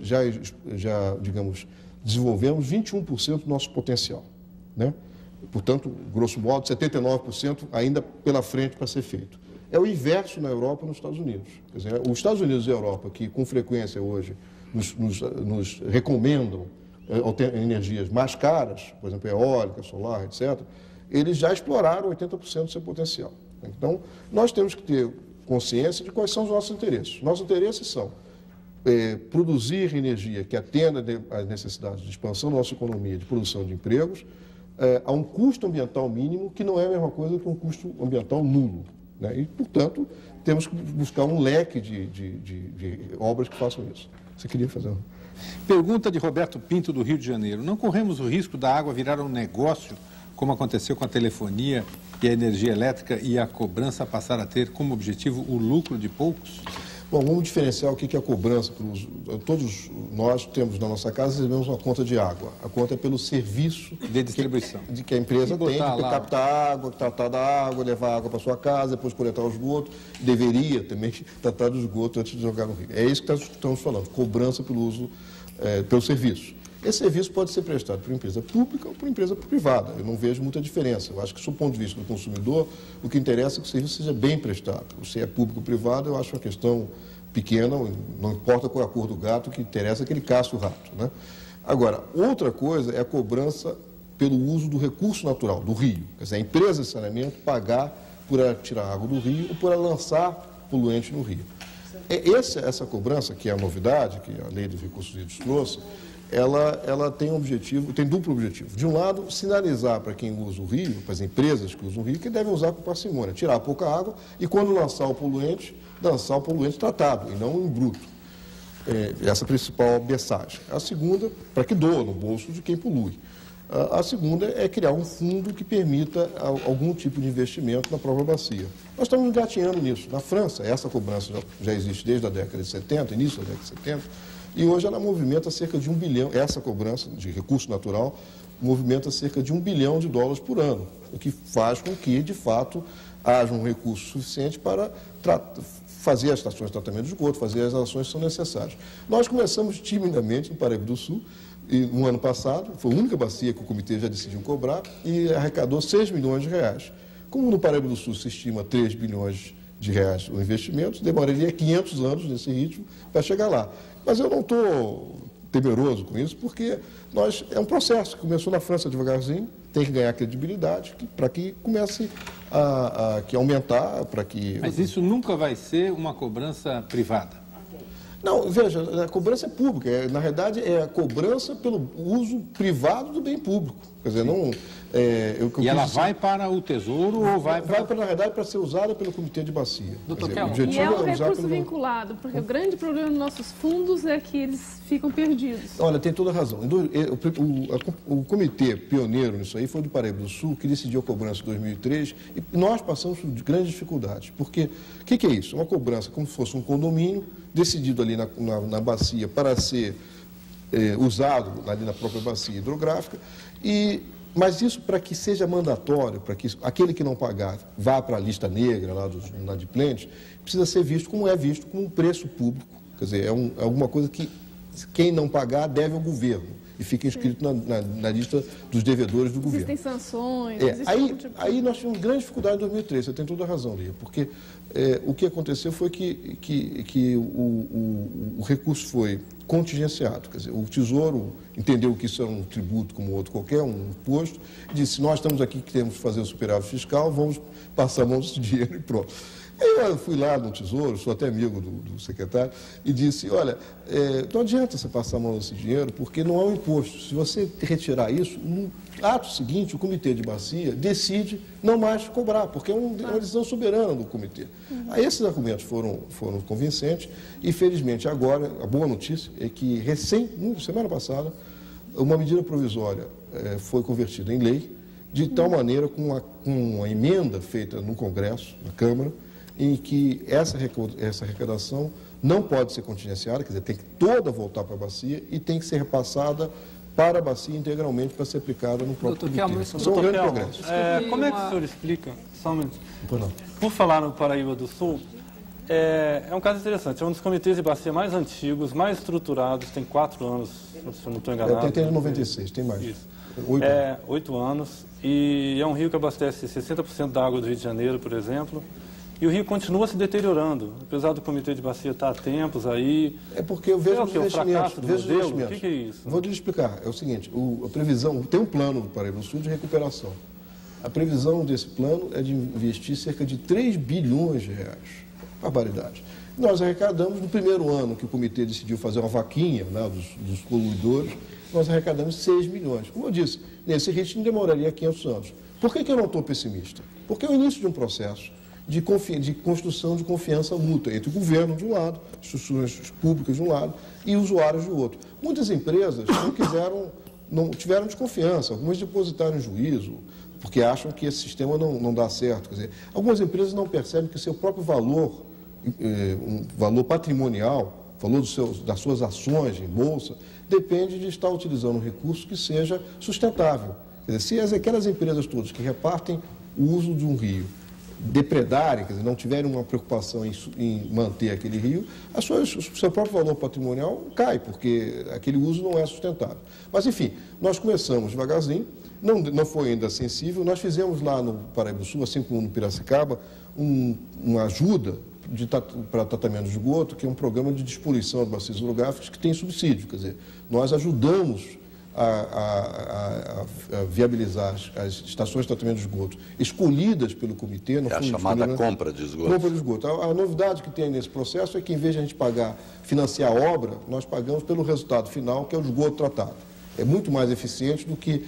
já digamos, desenvolvemos 21% do nosso potencial, né? Portanto, grosso modo, 79% ainda pela frente para ser feito. É o inverso na Europa e nos Estados Unidos. Quer dizer, os Estados Unidos e a Europa, que com frequência hoje nos recomendam energias mais caras, por exemplo, eólica, solar, etc., eles já exploraram 80% do seu potencial. Então, nós temos que ter consciência de quais são os nossos interesses. Nossos interesses são produzir energia que atenda às necessidades de expansão da nossa economia, de produção de empregos, a um custo ambiental mínimo, que não é a mesma coisa que um custo ambiental nulo, né? E, portanto, temos que buscar um leque de obras que façam isso. Você queria fazer uma... Pergunta de Roberto Pinto, do Rio de Janeiro. Não corremos o risco da água virar um negócio, como aconteceu com a telefonia e a energia elétrica, e a cobrança passar a ter como objetivo o lucro de poucos? Bom, vamos diferenciar o que é a cobrança. Todos nós temos na nossa casa, recebemos uma conta de água. A conta é pelo serviço de distribuição que a empresa tem, de captar água, tratar da água, levar água para sua casa, depois coletar o esgoto. Deveria também tratar do esgoto antes de jogar no rio. É isso que estamos falando, cobrança pelo uso, pelo serviço. Esse serviço pode ser prestado por empresa pública ou por empresa privada. Eu não vejo muita diferença. Eu acho que, do ponto de vista do consumidor, o que interessa é que o serviço seja bem prestado. Se é público ou privado, eu acho uma questão pequena, não importa qual é a cor do gato, o que interessa é que ele caça o rato, né? Agora, outra coisa é a cobrança pelo uso do recurso natural, do rio. Quer dizer, a empresa de saneamento pagar por ela tirar água do rio ou por ela lançar poluente no rio. Essa cobrança, que é a novidade, que a Lei dos Recursos Hídricos trouxe, ela tem um objetivo, tem duplo objetivo. De um lado, sinalizar para quem usa o rio, para as empresas que usam o rio, que devem usar com parcimônia, tirar pouca água e, quando lançar o poluente tratado e não em bruto. Essa é a principal mensagem. A segunda, para que doa no bolso de quem polui. A segunda é criar um fundo que permita algum tipo de investimento na própria bacia. Nós estamos engatinhando nisso. Na França, essa cobrança já existe desde a década de 70, início da década de 70, e hoje ela movimenta cerca de 1 bilhão, essa cobrança de recurso natural movimenta cerca de $1 bilhão por ano, o que faz com que, de fato, haja um recurso suficiente para fazer as estações de tratamento de esgoto, fazer as ações que são necessárias. Nós começamos timidamente no Paraíba do Sul, e no ano passado, foi a única bacia que o comitê já decidiu cobrar e arrecadou R$6 milhões. Como no Paraíba do Sul se estima R$3 bilhões o investimento, demoraria 500 anos nesse ritmo para chegar lá. Mas eu não estou temeroso com isso, porque é um processo que começou na França devagarzinho, tem que ganhar credibilidade para que comece a aumentar, para que... Mas isso nunca vai ser uma cobrança privada? Não, veja, a cobrança é pública. Na realidade, é a cobrança pelo uso privado do bem público. Quer dizer, não... E ela vai para o Tesouro ou vai para... na realidade, para ser usada pelo Comitê de Bacia. Doutor Kelmo, e é um recurso vinculado, porque o grande problema dos nossos fundos é que eles ficam perdidos. Olha, tem toda a razão. O comitê pioneiro nisso aí foi do Paraíba do Sul, que decidiu a cobrança em 2003, e nós passamos por grandes dificuldades. Porque, o que é isso? Uma cobrança como se fosse um condomínio, decidido ali na bacia para ser usado ali na própria bacia hidrográfica, mas isso, para que seja mandatório, para que aquele que não pagar vá para a lista negra lá dos inadimplentes, precisa ser visto como um preço público. Quer dizer, é alguma coisa que quem não pagar deve ao governo e fica inscrito na lista dos devedores do governo. Existem sanções. Aí nós tivemos grande dificuldade em 2003, você tem toda a razão, Lia, porque o que aconteceu foi que o recurso foi contingenciado. Quer dizer, o Tesouro entendeu que isso era um tributo como outro qualquer, um imposto, e disse, nós estamos aqui que temos que fazer o superávit fiscal, vamos passar a mão desse dinheiro e pronto. Aí eu fui lá no Tesouro, sou até amigo do secretário, e disse, olha, não adianta você passar a mão desse dinheiro, porque não é um imposto. Se você retirar isso, no ato seguinte, o Comitê de Bacia decide não mais cobrar, porque é uma decisão soberana do comitê. Aí esses argumentos foram convincentes, e felizmente agora, a boa notícia é que semana passada, uma medida provisória foi convertida em lei, de tal maneira, com uma emenda feita no Congresso, na Câmara, em que essa arrecadação não pode ser contingenciada, quer dizer, tem que toda voltar para a bacia e tem que ser repassada para a bacia integralmente para ser aplicada no próprio comitê. Isso é um grande progresso. Como é que o senhor explica, só um minuto, por falar no Paraíba do Sul, é um caso interessante, é um dos comitês de bacia mais antigos, mais estruturados, tem 4 anos, se eu não estou enganado. Tem 96, tem mais. Isso. 8 anos, e é um rio que abastece 60% da água do Rio de Janeiro, por exemplo. E o rio continua se deteriorando, apesar do Comitê de Bacia estar há tempos aí. É porque eu vejo os investimentos. O que é isso? Vou lhe explicar. É o seguinte, a previsão, tem um plano do Paraíba do Sul de recuperação. A previsão desse plano é de investir cerca de R$3 bilhões. Barbaridade. Nós arrecadamos, no primeiro ano que o comitê decidiu fazer uma vaquinha, né, dos poluidores, nós arrecadamos 6 milhões. Como eu disse, nesse ritmo demoraria 500 anos. Por que eu não estou pessimista? Porque é o início de um processo de construção de confiança mútua entre o governo de um lado, instituições públicas de um lado e usuários do outro. Muitas empresas não tiveram desconfiança, algumas depositaram em juízo, porque acham que esse sistema não dá certo. Quer dizer, algumas empresas não percebem que o seu próprio valor, um valor patrimonial, valor das suas ações em bolsa, depende de estar utilizando um recurso que seja sustentável. Quer dizer, se aquelas empresas todas que repartem o uso de um rio depredarem, quer dizer, não tiverem uma preocupação em manter aquele rio, o seu próprio valor patrimonial cai, porque aquele uso não é sustentável. Mas, enfim, nós começamos devagarzinho, não foi ainda sensível, nós fizemos lá no Paraíba do Sul, assim como no Piracicaba, uma ajuda para tratamento de esgoto, que é um programa de despoluição de bacias hidrográficas que tem subsídio, quer dizer, nós ajudamos a viabilizar as estações de tratamento de esgoto escolhidas pelo comitê. É a chamada compra de esgoto. Compra de esgoto. A novidade que tem nesse processo é que, em vez de a gente financiar a obra, nós pagamos pelo resultado final, que é o esgoto tratado. É muito mais eficiente do que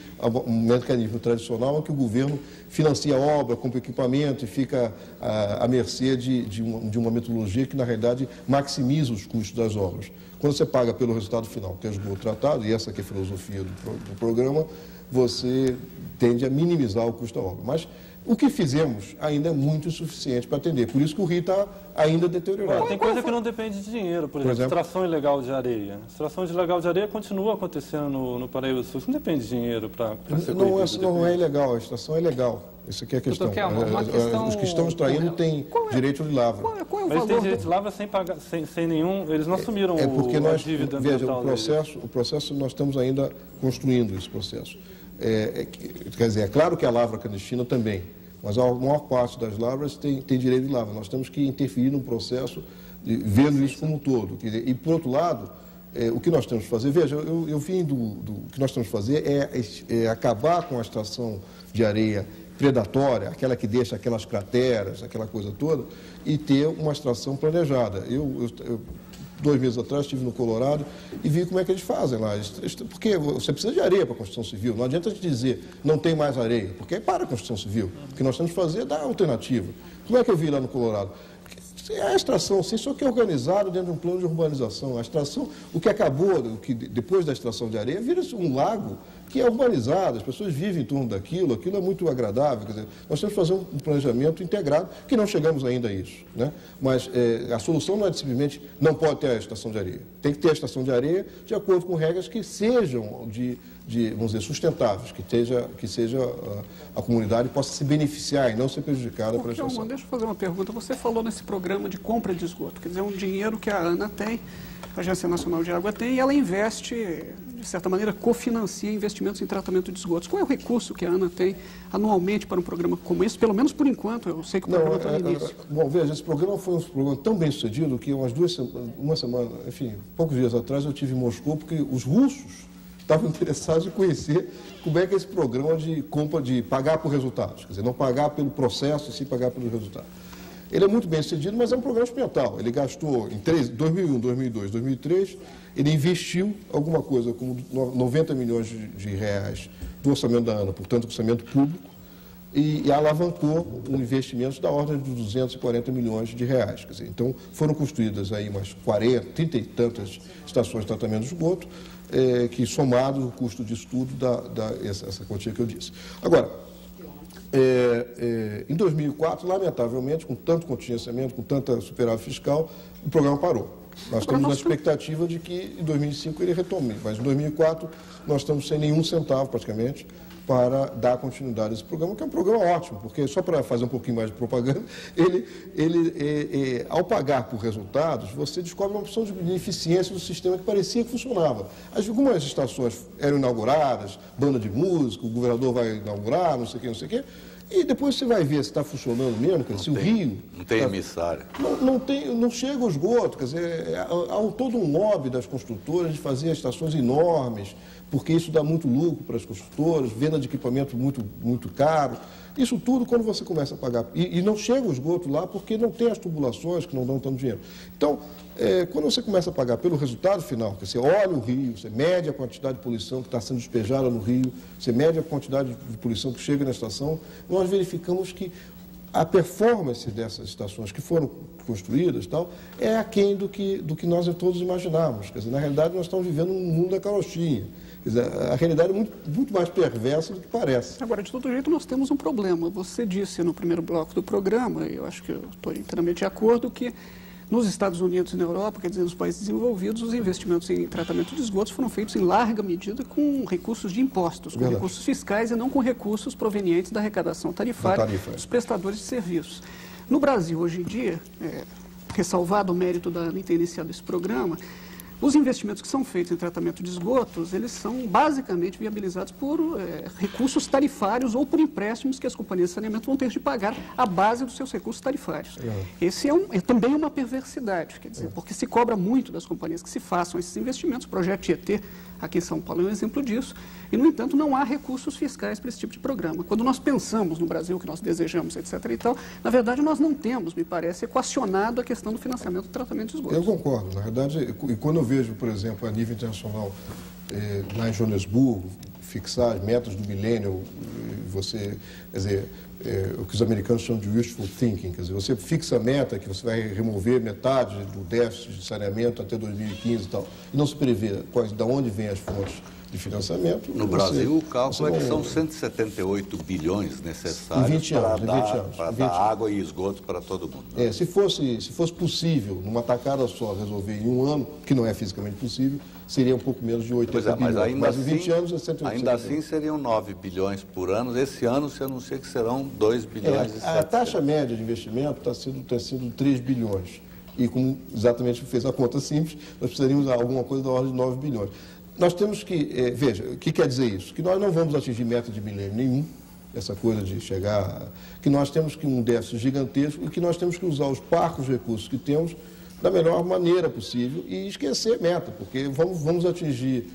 um mecanismo tradicional em que o governo financia a obra, compra equipamento e fica à mercê de uma metodologia que, na realidade, maximiza os custos das obras. Quando você paga pelo resultado final, que é o esgoto tratado, e essa que é a filosofia do programa, você tende a minimizar o custo da obra. Mas o que fizemos ainda é muito insuficiente para atender. Por isso que o Rio está ainda deteriorado. Tem coisa que não depende de dinheiro, por exemplo, extração ilegal de areia. Extração ilegal de areia continua acontecendo no Paraíba do Sul. Isso não depende de dinheiro para ser coibido. Não é ilegal, a extração é legal. Isso aqui é a questão. Os que estão extraindo têm direito de lavra. Mas tem direito de lavra sem pagar, sem nenhum... Eles não assumiram a dívida ambiental. O processo, nós estamos ainda construindo esse processo. Quer dizer, é claro que a lavra clandestina também, mas a maior parte das lavras tem direito de lavra. Nós temos que interferir no processo, vendo isso como um todo. E, por outro lado, o que nós temos que fazer... Veja, eu vim do que nós temos que fazer é acabar com a extração de areia predatória, aquela que deixa aquelas crateras, aquela coisa toda, e ter uma extração planejada. Eu 2 meses atrás estive no Colorado e vi como é que eles fazem lá. Porque você precisa de areia para a construção civil. Não adianta te dizer não tem mais areia, porque é para a construção civil. O que nós temos que fazer é dar alternativa. Como é que eu vi lá no Colorado? A extração, sim, só que é organizado dentro de um plano de urbanização. A extração, o que acabou, depois da extração de areia, vira-se um lago que é urbanizado, as pessoas vivem em torno daquilo, aquilo é muito agradável. Quer dizer, nós temos que fazer um planejamento integrado, que não chegamos ainda a isso, né? Mas a solução não é simplesmente não pode ter a estação de areia. Tem que ter a estação de areia de acordo com regras que sejam vamos dizer, sustentáveis, que seja a comunidade possa se beneficiar e não ser prejudicada pela estação. Deixa eu fazer uma pergunta. Você falou nesse programa de compra de esgoto, quer dizer, um dinheiro que a ANA tem, a Agência Nacional de Água tem, e ela investe, de certa maneira, cofinancia investimentos em tratamento de esgotos. Qual é o recurso que a ANA tem anualmente para um programa como esse? Pelo menos por enquanto, eu sei que o programa está no início. Bom, veja, esse programa foi um programa tão bem sucedido que uma semana, enfim, poucos dias atrás eu estive em Moscou, porque os russos estavam interessados em conhecer como é que é esse programa de compra, de pagar por resultados, quer dizer, não pagar pelo processo, sim pagar pelo resultado. Ele é muito bem sucedido, mas é um programa experimental. Ele gastou em 2001, 2002, 2003, ele investiu alguma coisa como 90 milhões de reais do orçamento da ANA, portanto, orçamento público, e alavancou um investimento da ordem de 240 milhões de reais. Quer dizer, então, foram construídas aí umas 30 e tantas estações de tratamento de esgoto, que somado o custo de estudo essa quantia que eu disse. Agora, em 2004, lamentavelmente, com tanto contingenciamento, com tanta superávit fiscal, o programa parou. Nós estamos na expectativa de que em 2005 ele retome, mas em 2004 nós estamos sem nenhum centavo praticamente para dar continuidade a esse programa, que é um programa ótimo, porque só para fazer um pouquinho mais de propaganda, ao pagar por resultados, você descobre uma opção de ineficiência do sistema que parecia que funcionava. Algumas estações eram inauguradas, banda de música, o governador vai inaugurar, não sei o quê, e depois você vai ver se está funcionando mesmo, quer dizer, se o Rio... Não tem emissário. Não chega o esgoto, quer dizer, há todo um lobby das construtoras de fazer estações enormes, porque isso dá muito lucro para as construtoras, venda de equipamento muito, muito caro. Isso tudo quando você começa a pagar. E não chega o esgoto lá porque não tem as tubulações que não dão tanto dinheiro. Então, quando você começa a pagar pelo resultado final, que você olha o rio, você mede a quantidade de poluição que está sendo despejada no rio, você mede a quantidade de poluição que chega na estação, nós verificamos que a performance dessas estações que foram construídas é aquém do que nós todos imaginávamos. Quer dizer, na realidade, nós estamos vivendo um mundo da carochinha. Quer dizer, a realidade é muito mais perversa do que parece. Agora, de todo jeito, nós temos um problema. Você disse no primeiro bloco do programa, e eu acho que eu estou inteiramente de acordo, que nos Estados Unidos e na Europa, quer dizer, nos países desenvolvidos, os investimentos em tratamento de esgotos foram feitos em larga medida com recursos de impostos, com recursos fiscais e não com recursos provenientes da arrecadação tarifária dos prestadores de serviços. No Brasil, hoje em dia, ressalvado o mérito da ANA em ter iniciado esse programa, os investimentos que são feitos em tratamento de esgotos, eles são basicamente viabilizados por recursos tarifários ou por empréstimos que as companhias de saneamento vão ter de pagar à base dos seus recursos tarifários. Esse é também uma perversidade, quer dizer, porque se cobra muito das companhias que se façam esses investimentos. O projeto Tietê Aqui em São Paulo é um exemplo disso. E, no entanto, não há recursos fiscais para esse tipo de programa. Quando nós pensamos no Brasil, que nós desejamos, etc. e tal, na verdade, nós não temos, me parece, equacionado a questão do financiamento do tratamento de esgotos. Eu concordo. Na verdade, e quando eu vejo, por exemplo, a nível internacional, lá em Joanesburgo, fixar as metas do milênio, você, quer dizer, o que os americanos chamam de wishful thinking, quer dizer, você fixa a meta que você vai remover metade do déficit de saneamento até 2015 e tal, e não se prevê de onde vêm as fontes de financiamento. No Brasil, o cálculo é que são 178 bilhões necessários para dar água e esgoto para todo mundo. Né? Se fosse possível, numa tacada só, resolver em um ano, que não é fisicamente possível, seria um pouco menos de 80 bilhões. Mas em 20 anos é 180 Ainda assim seriam 9 bilhões por ano. Esse ano se anuncia que serão 2 bilhões e 700. A taxa média de investimento está sendo 3 bilhões. E como exatamente fez a conta simples, nós precisaríamos de alguma coisa da ordem de 9 bilhões. Nós temos que, veja, o que quer dizer isso? Que nós não vamos atingir meta de milênio nenhum, essa coisa de chegar, que nós temos que um déficit gigantesco e que nós temos que usar os parcos recursos que temos da melhor maneira possível e esquecer meta, porque vamos atingir,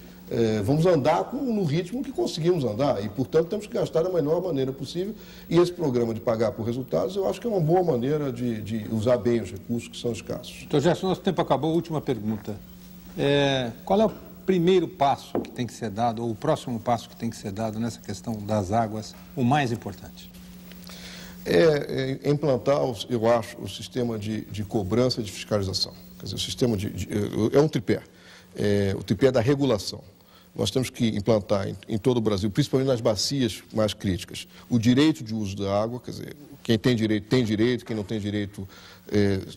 vamos andar no ritmo que conseguimos andar e, portanto, temos que gastar da melhor maneira possível e esse programa de pagar por resultados, eu acho que é uma boa maneira de usar bem os recursos que são escassos. Então, Gerson, nosso tempo acabou. Última pergunta. Qual é o primeiro passo que tem que ser dado, ou o próximo passo que tem que ser dado nessa questão das águas, o mais importante? Implantar, eu acho, o sistema de cobrança e de fiscalização. Quer dizer, o sistema é um tripé. O tripé da regulação. Nós temos que implantar em todo o Brasil, principalmente nas bacias mais críticas, o direito de uso da água, quer dizer, quem tem direito, quem não tem direito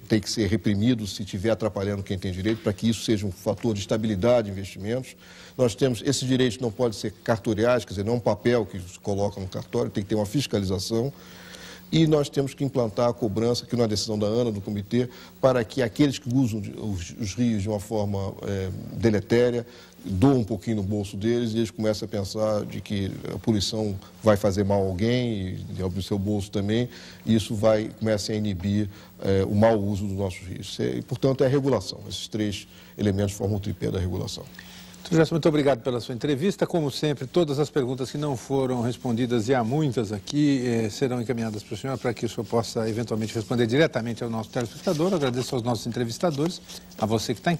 tem que ser reprimido se estiver atrapalhando quem tem direito, para que isso seja um fator de estabilidade de investimentos. Nós temos, esses direitos não podem ser cartoriais, quer dizer, não é um papel que se coloca no cartório, tem que ter uma fiscalização. E nós temos que implantar a cobrança, que não é decisão da ANA, do comitê, para que aqueles que usam os rios de uma forma deletéria doam um pouquinho no bolso deles e eles começam a pensar de que a poluição vai fazer mal a alguém, e ao seu bolso também, e isso começa a inibir o mau uso dos nossos rios. E, portanto, é a regulação. Esses três elementos formam o tripé da regulação. Gerson, muito obrigado pela sua entrevista. Como sempre, todas as perguntas que não foram respondidas, e há muitas aqui, serão encaminhadas para o senhor, para que o senhor possa, eventualmente, responder diretamente ao nosso telespectador. Agradeço aos nossos entrevistadores, a você que está em